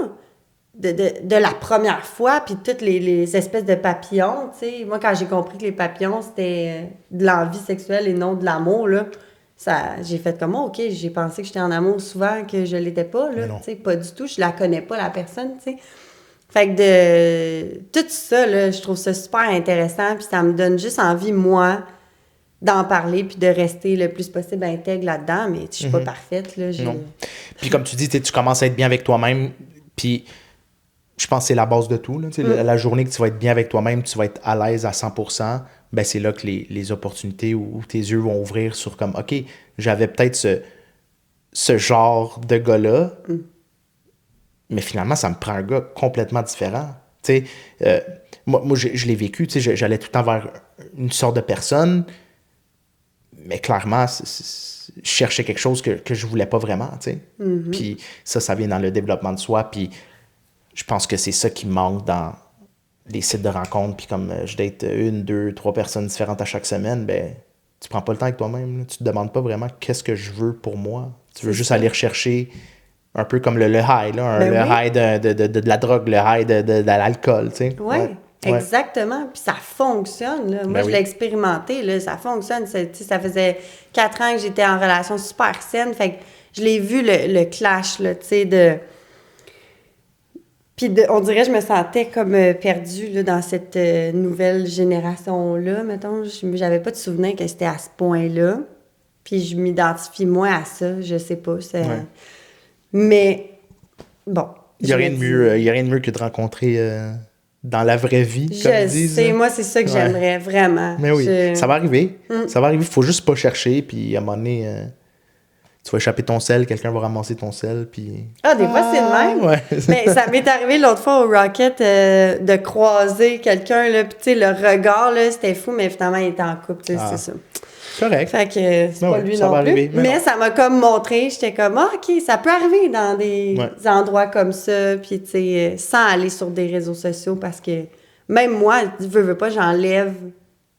de la première fois, puis toutes les espèces de papillons, tu sais. Moi, quand j'ai compris que les papillons, c'était de l'envie sexuelle et non de l'amour, là, j'ai fait comme, OK, j'ai pensé que j'étais en amour souvent, que je l'étais pas, là, tu sais. Pas du tout, je la connais pas, la personne, tu sais. Fait que de tout ça, là, je trouve ça super intéressant, puis ça me donne juste envie, moi, d'en parler, puis de rester le plus possible intègre là-dedans, mais je suis pas parfaite, là. Non. Puis comme tu dis, tu commences à être bien avec toi-même, puis je pense que c'est la base de tout, là. La journée que tu vas être bien avec toi-même, tu vas être à l'aise à 100%, ben c'est là que les opportunités ou tes yeux vont ouvrir sur comme, OK, j'avais peut-être ce genre de gars-là, mais finalement, ça me prend un gars complètement différent. Moi je l'ai vécu, j'allais tout le temps vers une sorte de personne, mais clairement, je cherchais quelque chose que je voulais pas vraiment. Puis ça vient dans le développement de soi. Puis je pense que c'est ça qui manque dans les sites de rencontres. Puis comme je date 1, 2, 3 personnes différentes à chaque semaine, ben tu prends pas le temps avec toi-même. Là. Tu te demandes pas vraiment qu'est-ce que je veux pour moi. Tu veux juste aller rechercher un peu comme le high, là, le high de la drogue, le high de l'alcool. Tu sais. Oui, exactement. Puis ça fonctionne. Là. Moi, je l'ai expérimenté. Là, ça fonctionne. Ça faisait 4 ans que j'étais en relation super saine. Fait que je l'ai vu, le clash, là, tu sais, de... Puis on dirait que je me sentais comme perdue là, dans cette nouvelle génération-là, mettons. J'avais pas de souvenir que c'était à ce point-là. Puis je m'identifie moins à ça, je sais pas. Mais, bon. Il n'y a rien de mieux que de rencontrer dans la vraie vie, comme ils disent. Je sais, moi, c'est ça que j'aimerais, vraiment. Mais oui, ça va arriver. Ça va arriver, il faut juste pas chercher, puis à un moment donné... tu vas échapper ton sel, quelqu'un va ramasser ton sel, puis... Ah, des fois, c'est le même. Ouais. Mais ça m'est arrivé l'autre fois au Rocket de croiser quelqu'un, là, puis tu sais, le regard, là, c'était fou, mais finalement, il était en couple, tu sais, c'est ça. Correct. Fait que c'est pas lui ça non va plus. Arriver, mais ça m'a comme montré, j'étais comme, OK, ça peut arriver dans des endroits comme ça, puis tu sais, sans aller sur des réseaux sociaux, parce que même moi, veux pas, j'enlève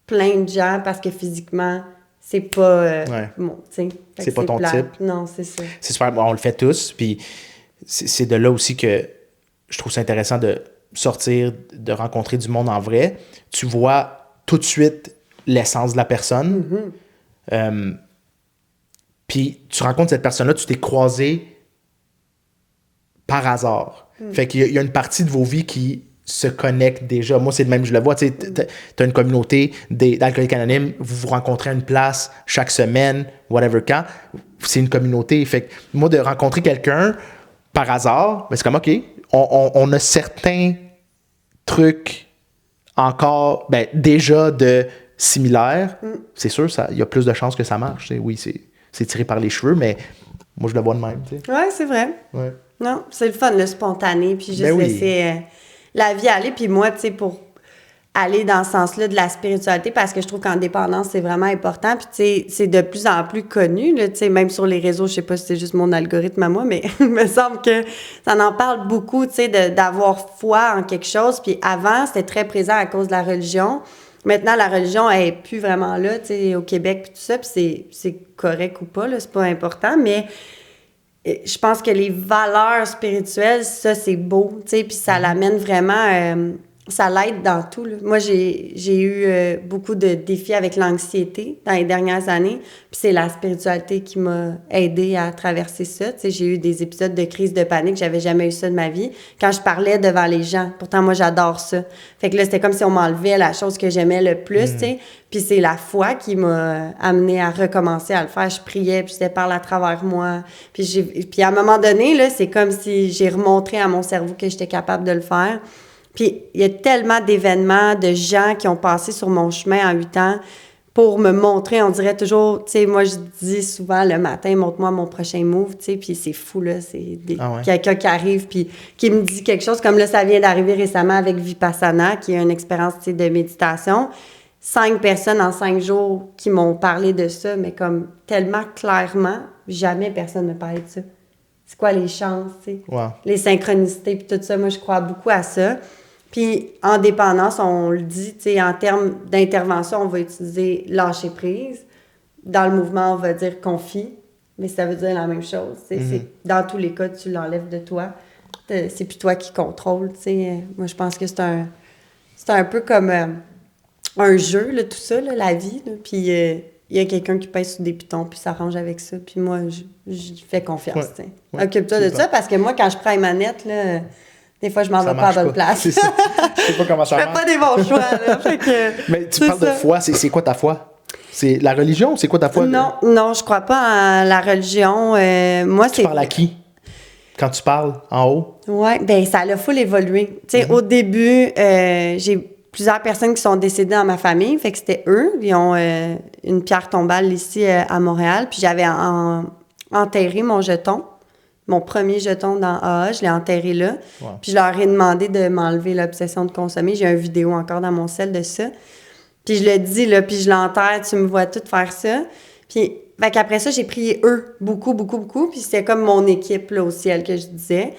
plein de gens parce que physiquement... c'est pas bon, tu sais. C'est pas ton type. Non, c'est ça. C'est super, on le fait tous, puis c'est de là aussi que je trouve ça intéressant de sortir, de rencontrer du monde en vrai. Tu vois tout de suite l'essence de la personne. Puis tu rencontres cette personne-là, tu t'es croisé par hasard. Fait qu'il y a une partie de vos vies qui se connectent déjà. Moi, c'est le même, je le vois. Tu as une communauté d'alcooliques anonymes, vous vous rencontrez à une place chaque semaine, whatever quand. C'est une communauté. Fait que moi, de rencontrer quelqu'un par hasard, ben c'est comme, OK, on a certains trucs encore, ben, déjà de similaires. C'est sûr, il y a plus de chances que ça marche. Oui, c'est tiré par les cheveux, mais moi, je le vois de même. Oui, c'est vrai. Ouais. Non, c'est le fun, le spontané, puis juste laisser la vie aller. Puis moi, tu sais, pour aller dans ce sens-là de la spiritualité, parce que je trouve qu'en dépendance, c'est vraiment important. Puis, tu sais, c'est de plus en plus connu, là, tu sais, même sur les réseaux, je sais pas si c'est juste mon algorithme à moi, mais il me semble que ça en parle beaucoup, tu sais, d'avoir foi en quelque chose. Puis avant, c'était très présent à cause de la religion. Maintenant, la religion, elle est plus vraiment là, tu sais, au Québec, puis tout ça, puis c'est correct ou pas, là, c'est pas important, mais... je pense que les valeurs spirituelles, ça, c'est beau, tu sais, puis ça l'amène vraiment... ça l'aide dans tout, là. Moi, j'ai eu beaucoup de défis avec l'anxiété dans les dernières années, puis c'est la spiritualité qui m'a aidée à traverser ça. Tu sais, j'ai eu des épisodes de crise de panique, j'avais jamais eu ça de ma vie, quand je parlais devant les gens. Pourtant, moi, j'adore ça. Fait que là, c'était comme si on m'enlevait la chose que j'aimais le plus, tu sais. Puis c'est la foi qui m'a amenée à recommencer à le faire. Je priais, puis c'était parle à travers moi. Puis à un moment donné, là, c'est comme si j'ai remontré à mon cerveau que j'étais capable de le faire. Puis il y a tellement d'événements, de gens qui ont passé sur mon chemin en 8 ans pour me montrer, on dirait toujours, tu sais, moi je dis souvent le matin, montre-moi mon prochain move, tu sais, puis c'est fou, là, c'est quelqu'un qui arrive puis qui me dit quelque chose, comme là, ça vient d'arriver récemment avec Vipassana, qui est une expérience, tu sais, de méditation. 5 personnes en 5 jours qui m'ont parlé de ça, mais comme tellement clairement, jamais personne ne parlait de ça. C'est quoi les chances, tu sais? Wow. Les synchronicités, puis tout ça, moi, je crois beaucoup à ça. Puis, en dépendance, on le dit, tu sais, en termes d'intervention, on va utiliser lâcher prise. Dans le mouvement, on va dire confie, mais ça veut dire la même chose. Tu sais, dans tous les cas, tu l'enlèves de toi. C'est plus toi qui contrôle, tu sais. Moi, je pense que c'est un peu comme un jeu, là, tout ça, là, la vie. Là. Puis, il y a quelqu'un qui pèse sur des pitons, puis s'arrange avec ça. Puis moi, je fais confiance, tu sais. Occupe-toi de ça, parce que moi, quand je prends les manettes, là... Des fois, je m'en vais pas à la bonne place. C'est ça. Je sais pas comment ça marche. Je fais pas des bons choix, là. Fait que, mais tu parles de foi. C'est quoi ta foi? C'est la religion? C'est quoi ta foi? Non, je crois pas en la religion. Moi, tu parles à qui? Quand tu parles en haut? Oui, bien, ça a full évolué. Tu sais, au début, j'ai plusieurs personnes qui sont décédées dans ma famille. Fait que c'était eux. Ils ont une pierre tombale ici à Montréal. Puis j'avais enterré mon jeton. Mon premier jeton dans AA, je l'ai enterré là. Wow. Puis je leur ai demandé de m'enlever l'obsession de consommer. J'ai une vidéo encore dans mon cell de ça. Puis je le dis, là, puis je l'enterre, tu me vois tout faire ça. Puis, fait qu'après ça, j'ai prié eux, beaucoup, beaucoup, beaucoup. Puis c'était comme mon équipe, là, au ciel, que je disais.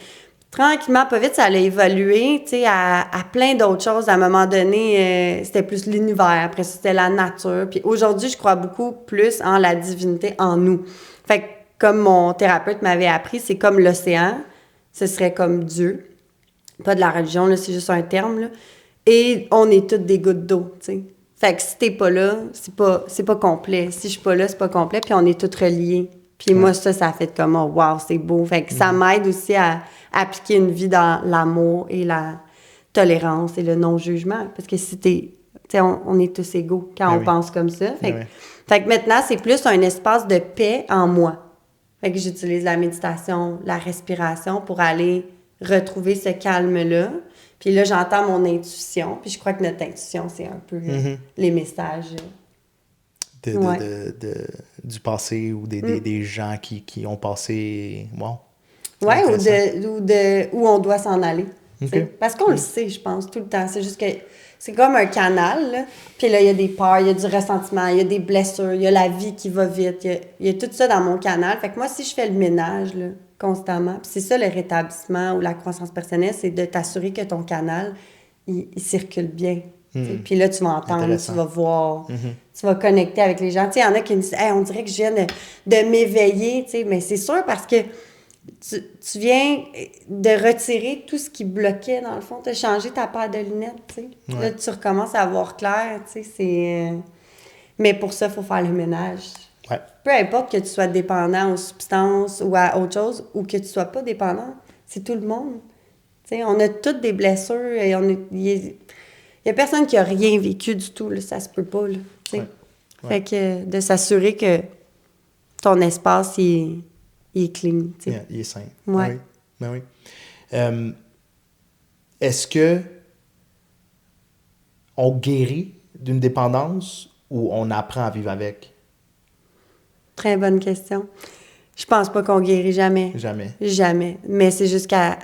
tranquillement, pas vite, ça a évolué, tu sais, à plein d'autres choses. À un moment donné, c'était plus l'univers. Après ça, c'était la nature. Puis aujourd'hui, je crois beaucoup plus en la divinité en nous. Fait que, comme mon thérapeute m'avait appris, c'est comme l'océan. Ce serait comme Dieu. Pas de la religion, là, c'est juste un terme, là. Et on est toutes des gouttes d'eau, tu sais. Fait que si t'es pas là, c'est pas complet. Si je suis pas là, c'est pas complet. Puis on est toutes reliées. Puis moi, ça a fait comme, oh, wow, c'est beau. Fait que ça m'aide aussi à appliquer une vie dans l'amour et la tolérance et le non-jugement. Parce que si tu sais, on est tous égaux quand on pense comme ça. Fait que maintenant, c'est plus un espace de paix en moi. Fait que j'utilise la méditation, la respiration pour aller retrouver ce calme-là. Puis là, j'entends mon intuition. Puis je crois que notre intuition, c'est un peu les messages. Du passé ou des gens qui ont passé... Wow. Oui, où on doit s'en aller. Okay. Parce qu'on le sait, je pense, tout le temps. C'est juste que c'est comme un canal, là. Puis là, il y a des peurs, il y a du ressentiment, il y a des blessures, il y a la vie qui va vite. Il y a tout ça dans mon canal. Fait que moi, si je fais le ménage, là, constamment, puis c'est ça le rétablissement ou la croissance personnelle, c'est de t'assurer que ton canal, il circule bien. Puis là, tu vas entendre, tu vas voir, tu vas connecter avec les gens. Tu sais, il y en a qui me disent hey, on dirait que je viens de m'éveiller, tu sais, mais c'est sûr parce que tu viens de retirer tout ce qui bloquait, dans le fond. Tu as changé ta paire de lunettes, tu sais. Là, tu recommences à voir clair, tu sais, c'est... Mais pour ça, il faut faire le ménage. Ouais. Peu importe que tu sois dépendant aux substances ou à autre chose, ou que tu sois pas dépendant, c'est tout le monde. Tu sais, on a toutes des blessures et il y a personne qui a rien vécu du tout, là, ça se peut pas, là, tu sais. Fait que de s'assurer que ton espace, il est clean, tu sais. Il est sain. Ouais. Ben oui. Est-ce que on guérit d'une dépendance ou on apprend à vivre avec? Très bonne question. Je pense pas qu'on guérit jamais. Jamais. Mais c'est juste qu'elle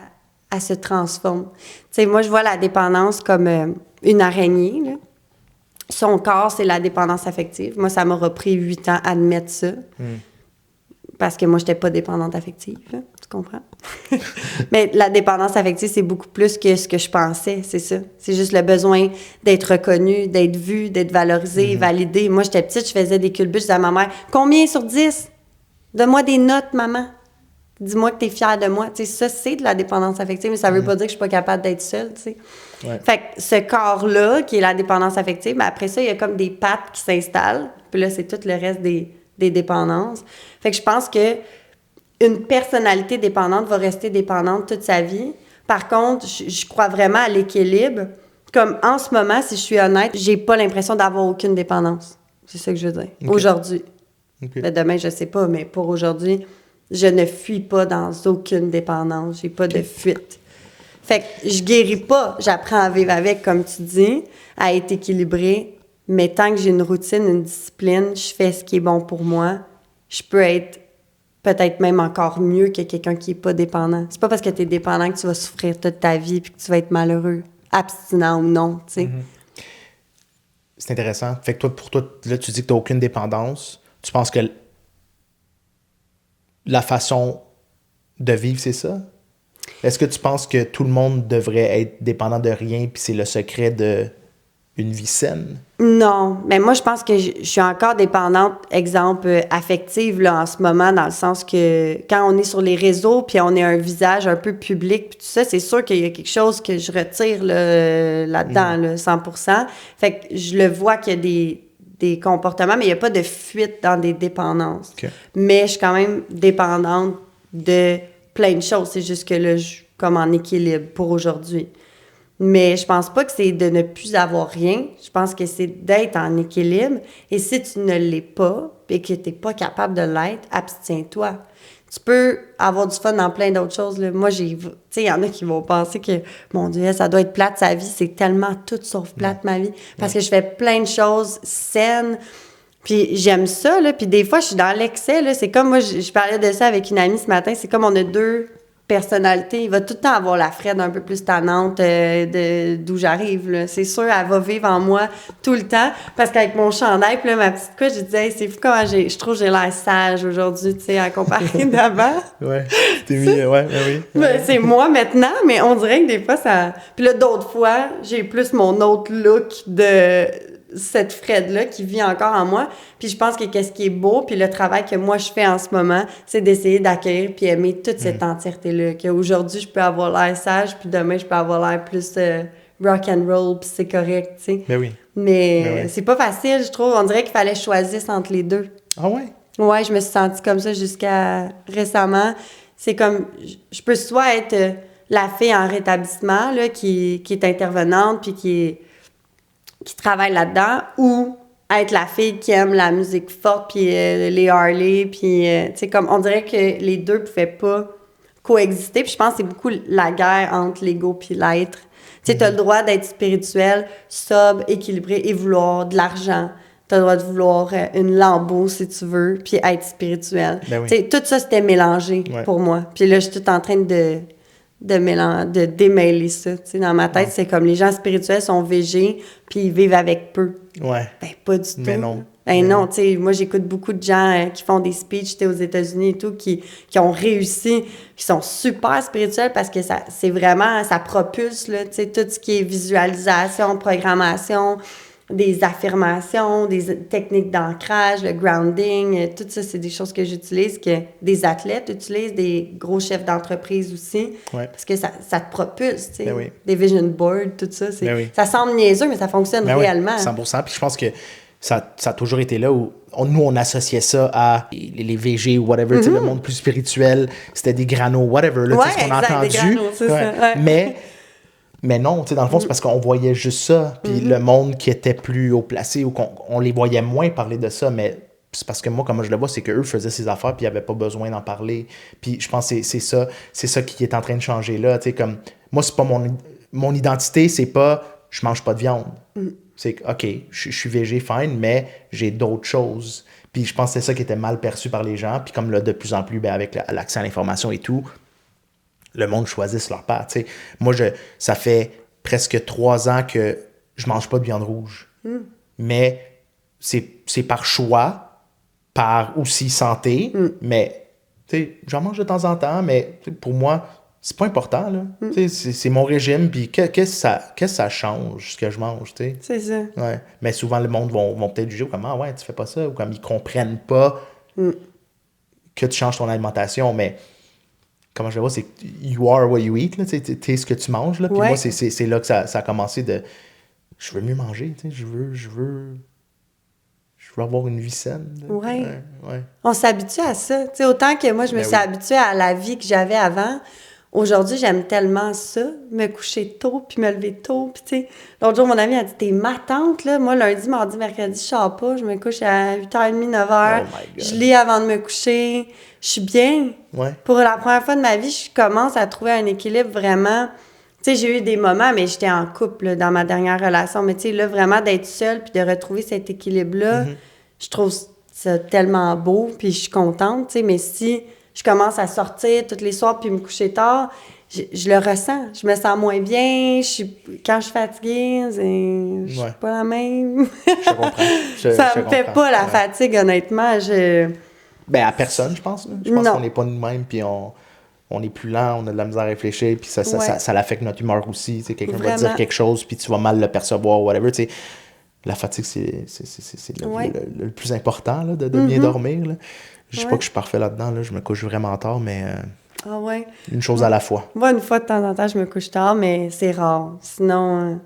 se transforme. Tu sais, moi, je vois la dépendance comme une araignée, là. Son corps, c'est la dépendance affective. Moi, ça m'aura pris 8 ans à admettre ça. Parce que moi, je n'étais pas dépendante affective, là, tu comprends? Mais la dépendance affective, c'est beaucoup plus que ce que je pensais, c'est ça. C'est juste le besoin d'être reconnue, d'être vue, d'être valorisée, validée. Moi, j'étais petite, je faisais des culbutes, je disais à ma mère, combien sur 10? Donne-moi des notes, maman. Dis-moi que tu es fière de moi. Tu sais, ça, c'est de la dépendance affective, mais ça veut pas dire que je suis pas capable d'être seule, tu sais. Ouais. Fait que ce corps-là, qui est la dépendance affective, ben après ça, il y a comme des pattes qui s'installent. Puis là, c'est tout le reste des dépendances. Fait que je pense que une personnalité dépendante va rester dépendante toute sa vie. Par contre, je crois vraiment à l'équilibre. Comme en ce moment, si je suis honnête, j'ai pas l'impression d'avoir aucune dépendance. C'est ça que je veux dire. Okay. Aujourd'hui. Okay. Ben demain, je sais pas, mais pour aujourd'hui, je ne fuis pas dans aucune dépendance. J'ai pas de fuite. Fait que je guéris pas. J'apprends à vivre avec, comme tu dis, à être équilibrée. Mais tant que j'ai une routine, une discipline, je fais ce qui est bon pour moi, je peux être peut-être même encore mieux que quelqu'un qui n'est pas dépendant. C'est pas parce que tu es dépendant que tu vas souffrir toute ta vie et que tu vas être malheureux, abstinent ou non, tu sais. C'est intéressant. Fait que pour toi, là, tu dis que tu n'as aucune dépendance. Tu penses que la façon de vivre, c'est ça? Est-ce que tu penses que tout le monde devrait être dépendant de rien puis c'est le secret d'une vie saine? Non, mais moi, je pense que je suis encore dépendante, exemple, affective, là, en ce moment, dans le sens que quand on est sur les réseaux, puis on est un visage un peu public, puis tout ça, c'est sûr qu'il y a quelque chose que je retire là-dedans, là, 100%. Fait que je le vois qu'il y a des comportements, mais il n'y a pas de fuite dans des dépendances. Okay. Mais je suis quand même dépendante de plein de choses. C'est juste que là, je suis comme en équilibre pour aujourd'hui. Mais je pense pas que c'est de ne plus avoir rien. Je pense que c'est d'être en équilibre. Et si tu ne l'es pas et que tu n'es pas capable de l'être, abstiens-toi. Tu peux avoir du fun dans plein d'autres choses. Là. Moi, tu sais, il y en a qui vont penser que, mon Dieu, ça doit être plate, sa vie. C'est tellement tout sauf plate, ma vie. Parce que je fais plein de choses saines. Puis j'aime ça, là. Puis des fois, je suis dans l'excès, là. C'est comme, moi, je parlais de ça avec une amie ce matin. C'est comme on a deux personnalité. Il va tout le temps avoir la Fred un peu plus tannante d'où j'arrive, là. C'est sûr, elle va vivre en moi tout le temps. Parce qu'avec mon chandail, puis là, ma petite couche, je disais, hey, c'est fou comment je trouve que j'ai l'air sage aujourd'hui, tu sais, à comparer d'avant. Ouais, t'es mis, ouais, oui. Ben, c'est moi maintenant, mais on dirait que des fois, ça... Puis là, d'autres fois, j'ai plus mon autre look de cette Fred-là qui vit encore en moi. Puis je pense que qu'est-ce qui est beau, puis le travail que moi, je fais en ce moment, c'est d'essayer d'accueillir puis aimer toute cette entièreté-là. Qu'aujourd'hui, je peux avoir l'air sage, puis demain, je peux avoir l'air plus rock and roll, puis c'est correct, tu sais. Ben oui. Mais c'est pas facile, je trouve. On dirait qu'il fallait choisir entre les deux. Ah ouais? Ouais, je me suis sentie comme ça jusqu'à récemment. C'est comme, je peux soit être la fille en rétablissement, là, qui est intervenante, puis qui travaille là-dedans, ou être la fille qui aime la musique forte, puis les Harley, puis, tu sais, comme, on dirait que les deux pouvaient pas coexister, puis je pense que c'est beaucoup la guerre entre l'ego puis l'être. Tu sais, t'as le droit d'être spirituel, sobre, équilibré, et vouloir de l'argent. T'as le droit de vouloir une Lambo, si tu veux, puis être spirituel. Ben oui. Tu sais, tout ça, c'était mélangé pour moi. Puis là, je suis tout en train de démêler ça. Tu sais, dans ma tête, c'est comme les gens spirituels sont végés, puis ils vivent avec peu. Ouais. Ben, pas du tout. Mais non. Ben non, tu sais, moi, j'écoute beaucoup de gens qui font des speeches, tu sais, aux États-Unis et tout, qui ont réussi, qui sont super spirituels parce que c'est vraiment, ça propulse, là, tu sais, tout ce qui est visualisation, programmation, des affirmations, des techniques d'ancrage, le grounding, tout ça, c'est des choses que j'utilise, que des athlètes utilisent, des gros chefs d'entreprise aussi, parce que ça te propulse, tu sais. Ben oui. Des vision boards, tout ça, ça semble niaiseux, mais ça fonctionne réellement. Oui, 100%. Puis je pense que ça a toujours été là où nous, on associait ça à les VG ou whatever, tu sais, le monde plus spirituel, c'était des granos, whatever, là, tu sais, ce qu'on a entendu. Des granos, c'est ça. Ouais. Mais non, tu sais, dans le fond, c'est parce qu'on voyait juste ça. Puis le monde qui était plus haut placé ou qu'on les voyait moins parler de ça, mais c'est parce que moi, comme je le vois, c'est qu'eux faisaient ces affaires puis ils n'avaient pas besoin d'en parler. Puis je pense que c'est ça qui est en train de changer là. Tu sais, comme, moi, c'est pas mon identité, c'est pas je mange pas de viande. C'est OK, je suis végé, fine, mais j'ai d'autres choses. Puis je pense que c'est ça qui était mal perçu par les gens. Puis comme là, de plus en plus, avec l'accès à l'information et tout, le monde choisisse leur part. T'sais. Moi, ça fait presque 3 ans que je mange pas de viande rouge. Mais c'est par choix, par aussi santé, mais j'en mange de temps en temps, mais pour moi, c'est pas important. Là. C'est mon régime, puis qu'est-ce que ça change, ce que je mange? T'sais? C'est ça. Ouais. Mais souvent, le monde vont peut-être juger comme « Ah ouais, tu fais pas ça », ou comme ils comprennent pas que tu changes ton alimentation, mais... Comment je le vois, c'est you are what you eat, là, t'es ce que tu manges, là. Puis moi, c'est là que ça a commencé de... Je veux mieux manger, je veux avoir une vie saine. Ouais. On s'habitue à ça. T'sais, autant que moi, je me suis habituée à la vie que j'avais avant. Aujourd'hui, j'aime tellement ça, me coucher tôt, puis me lever tôt. Puis, tu sais, l'autre jour, mon ami a dit « T'es ma tante, là. Moi, lundi, mardi, mercredi, je sors pas. Je me couche à 8h30, 9h. Je lis avant de me coucher. Je suis bien. Ouais. Pour la première fois de ma vie, je commence à trouver un équilibre vraiment... Tu sais, j'ai eu des moments, mais j'étais en couple là, dans ma dernière relation. Mais tu sais, là, vraiment, d'être seule puis de retrouver cet équilibre-là, je trouve ça tellement beau, puis je suis contente, tu sais. Mais si... je commence à sortir tous les soirs puis me coucher tard, je le ressens. Je me sens moins bien. Quand je suis fatiguée, je suis pas la même. Je comprends. Ça me fait pas la fatigue, honnêtement. Ben, à personne, je pense. Là. Je pense qu'on n'est pas nous-mêmes, puis on est plus lent, on a de la misère à réfléchir, puis ça affecte notre humeur aussi. Quelqu'un va dire quelque chose, puis tu vas mal le percevoir, whatever. T'sais. La fatigue, c'est le plus important là, de bien dormir. Là. Je dis pas que je suis parfait là-dedans, là. Je me couche vraiment tard, mais une chose à la fois. Moi, une fois de temps en temps, je me couche tard, mais c'est rare. Sinon,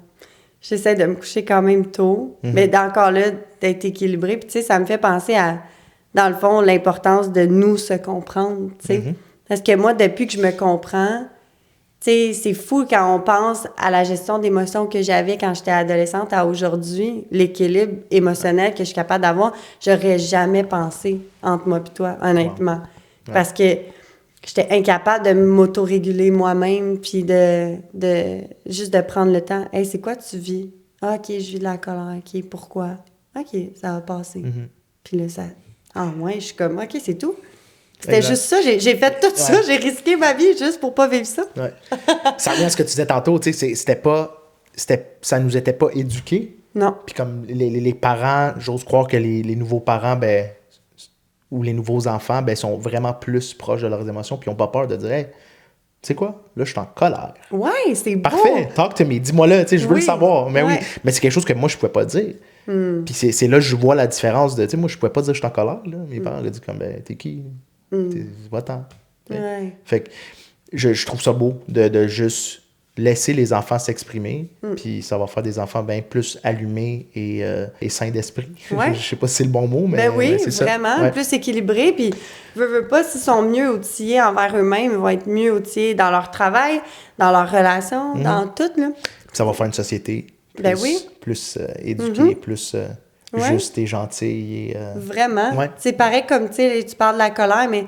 j'essaie de me coucher quand même tôt. Mais encore là, d'être équilibré. Puis tu sais, ça me fait penser à, dans le fond, l'importance de nous se comprendre, tu sais. Parce que moi, depuis que je me comprends, tu sais, c'est fou quand on pense à la gestion d'émotions que j'avais quand j'étais adolescente à aujourd'hui, l'équilibre émotionnel que je suis capable d'avoir, j'aurais jamais pensé entre moi et toi, honnêtement. Wow. Ouais. Parce que j'étais incapable de m'autoréguler moi-même, puis juste de prendre le temps. « Hey, c'est quoi tu vis? Ah, OK, je vis de la colère. OK, pourquoi? OK, ça va passer. Puis là, ça... Ah ouais, je suis comme « OK, c'est tout. » C'était juste ça. J'ai fait tout ça. J'ai risqué ma vie juste pour pas vivre ça. Ouais. Ça revient à ce que tu disais tantôt, tu sais, ça nous était pas éduqués. Non. Puis comme les parents, j'ose croire que les nouveaux parents, ben, ou les nouveaux enfants, ben, sont vraiment plus proches de leurs émotions, puis ils n'ont pas peur de dire, hey, tu sais quoi, là, je suis en colère. Ouais, c'est beau. Parfait, talk to me, dis-moi là, tu sais, je veux le savoir. Mais oui, mais c'est quelque chose que moi, je pouvais pas dire. Puis c'est là que je vois la différence de, tu sais, moi, je pouvais pas dire que je suis en colère, là. Mes parents ont dit comme, ben, t'es qui? Va-t'en. Ouais. Fait que je trouve ça beau de juste laisser les enfants s'exprimer, puis ça va faire des enfants bien plus allumés et sains d'esprit. Ouais. Je sais pas si c'est le bon mot, mais Ben oui, c'est vraiment, ça. Ouais. plus équilibré, puis veux pas, s'ils sont mieux outillés envers eux-mêmes, ils vont être mieux outillés dans leur travail, dans leurs relations, dans tout, là. Puis ça va faire une société plus, Ben oui. plus éduquée, plus juste et gentille. Et, Vraiment. Ouais. C'est pareil comme, tu sais, tu parles de la colère, mais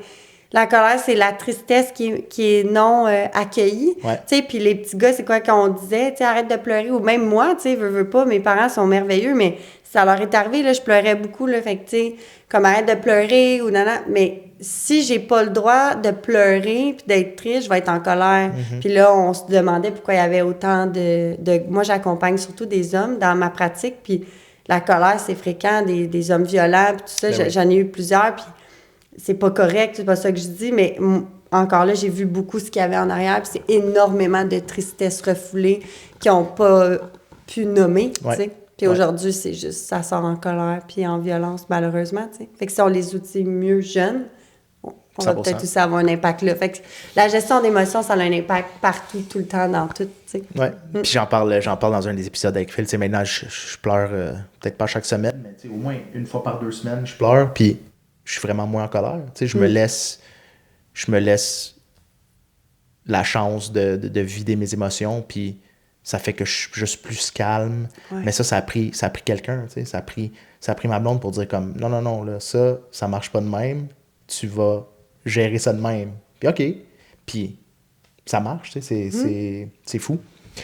la colère, c'est la tristesse qui est non accueillie. Ouais. Tu sais, puis les petits gars, c'est quoi qu'on disait? Tu sais, arrête de pleurer. Ou même moi, tu sais, veux pas, mes parents sont merveilleux, mais ça leur est arrivé, là, je pleurais beaucoup, là. Fait que, tu sais, comme arrête de pleurer ou nanana. Mais si j'ai pas le droit de pleurer puis d'être triste, je vais être en colère. Puis là, on se demandait pourquoi il y avait autant de... Moi, j'accompagne surtout des hommes dans ma pratique, puis la colère, c'est fréquent, des hommes violents, puis tout ça. Ben oui. J'en ai eu plusieurs, puis c'est pas correct, c'est pas ça que je dis, mais encore là, j'ai vu beaucoup ce qu'il y avait en arrière, puis c'est énormément de tristesse refoulée qui n'ont pas pu nommer, tu sais. Puis aujourd'hui, c'est juste, ça sort en colère puis en violence, malheureusement, tu sais. Fait que si on les outille mieux jeunes, on va 100%. peut-être aussi avoir un impact là. Fait que la gestion d'émotions, ça a un impact partout, tout le temps, dans tout, tu sais. Ouais. Puis j'en parle dans un des épisodes avec Phil. Tu sais, maintenant, je pleure peut-être pas chaque semaine, mais tu sais, au moins une fois par 2 semaines, je pleure, puis je suis vraiment moins en colère. Tu sais, je me laisse la chance de vider mes émotions, puis ça fait que je suis juste plus calme. Ouais. Mais ça a pris quelqu'un, tu sais. Ça a pris ma blonde pour dire comme, non, là, ça marche pas de même. Tu vas gérer ça de même. Puis OK. Puis ça marche, tu sais, c'est fou.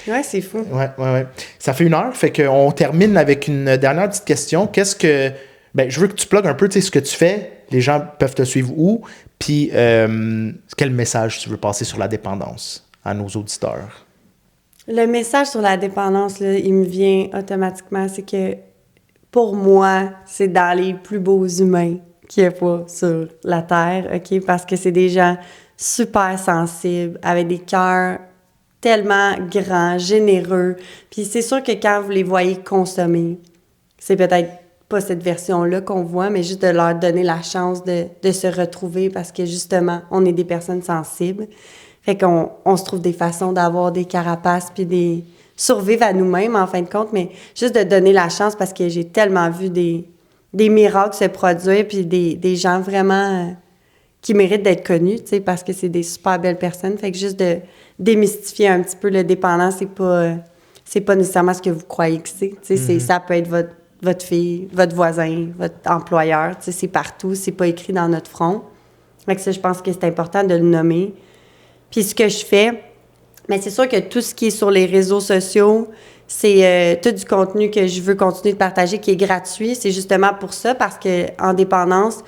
Ouais, c'est fou. Ouais. Ça fait 1 heure, fait qu'on termine avec une dernière petite question. Ben, je veux que tu plugues un peu, tu sais, ce que tu fais. Les gens peuvent te suivre où? Puis quel message tu veux passer sur la dépendance à nos auditeurs? Le message sur la dépendance, là, il me vient automatiquement, c'est que pour moi, c'est dans les plus beaux humains qu'il y a pas sur la Terre, OK? Parce que c'est des gens super sensibles, avec des cœurs tellement grands, généreux. Puis c'est sûr que quand vous les voyez consommer, c'est peut-être pas cette version-là qu'on voit, mais juste de leur donner la chance de se retrouver parce que justement, on est des personnes sensibles. Fait qu'on se trouve des façons d'avoir des carapaces puis des survivre à nous-mêmes en fin de compte, mais juste de donner la chance parce que j'ai tellement vu des miracles se produire puis des gens vraiment qui méritent d'être connus, tu sais, parce que c'est des super belles personnes. Fait que juste de démystifier un petit peu le dépendant, c'est pas nécessairement ce que vous croyez que c'est. Tu sais, ça peut être votre fille, votre voisin, votre employeur, tu sais, c'est partout, c'est pas écrit dans notre front. Fait que ça, je pense que c'est important de le nommer. Puis ce que je fais, mais c'est sûr que tout ce qui est sur les réseaux sociaux, c'est tout du contenu que je veux continuer de partager qui est gratuit. C'est justement pour ça, parce que en dépendance,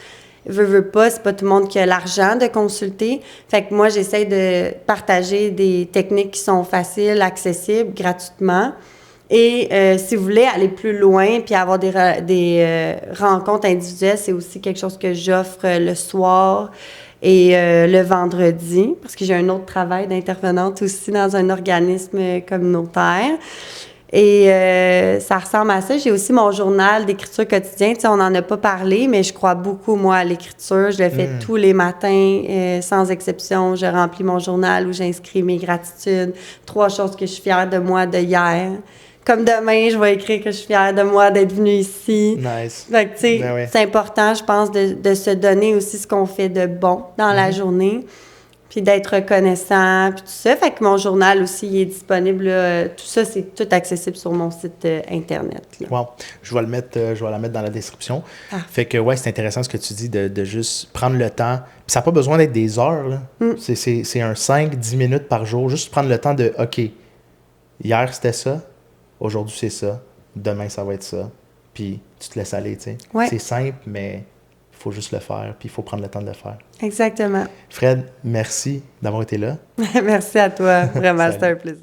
veux pas, c'est pas tout le monde qui a l'argent de consulter. Fait que moi, j'essaie de partager des techniques qui sont faciles, accessibles, gratuitement. Et si vous voulez aller plus loin puis avoir des rencontres individuelles, c'est aussi quelque chose que j'offre le soir et le vendredi, parce que j'ai un autre travail d'intervenante aussi dans un organisme communautaire. Et ça ressemble à ça. J'ai aussi mon journal d'écriture quotidien. Tu sais, on n'en a pas parlé, mais je crois beaucoup, moi, à l'écriture. Je le fais tous les matins, sans exception. Je remplis mon journal où j'inscris mes gratitudes. 3 choses que je suis fière de moi de hier. Comme demain, je vais écrire que je suis fière de moi d'être venue ici. Nice. Fait que, tu sais, Ben oui. c'est important, je pense, de se donner aussi ce qu'on fait de bon dans la journée. Puis d'être reconnaissant, puis tout ça. Fait que mon journal aussi, il est disponible. Là. Tout ça, c'est tout accessible sur mon site Internet. Là. Wow. Je vais la mettre dans la description. Ah. Fait que, ouais, c'est intéressant ce que tu dis de juste prendre le temps. Puis ça n'a pas besoin d'être des heures, là. C'est un 5-10 minutes par jour. Juste prendre le temps de, OK, hier, c'était ça. Aujourd'hui, c'est ça. Demain, ça va être ça. Puis tu te laisses aller, tu sais. Ouais. C'est simple, mais faut juste le faire, puis il faut prendre le temps de le faire. Exactement. Fred, merci d'avoir été là. Merci à toi. Vraiment, c'était un plaisir.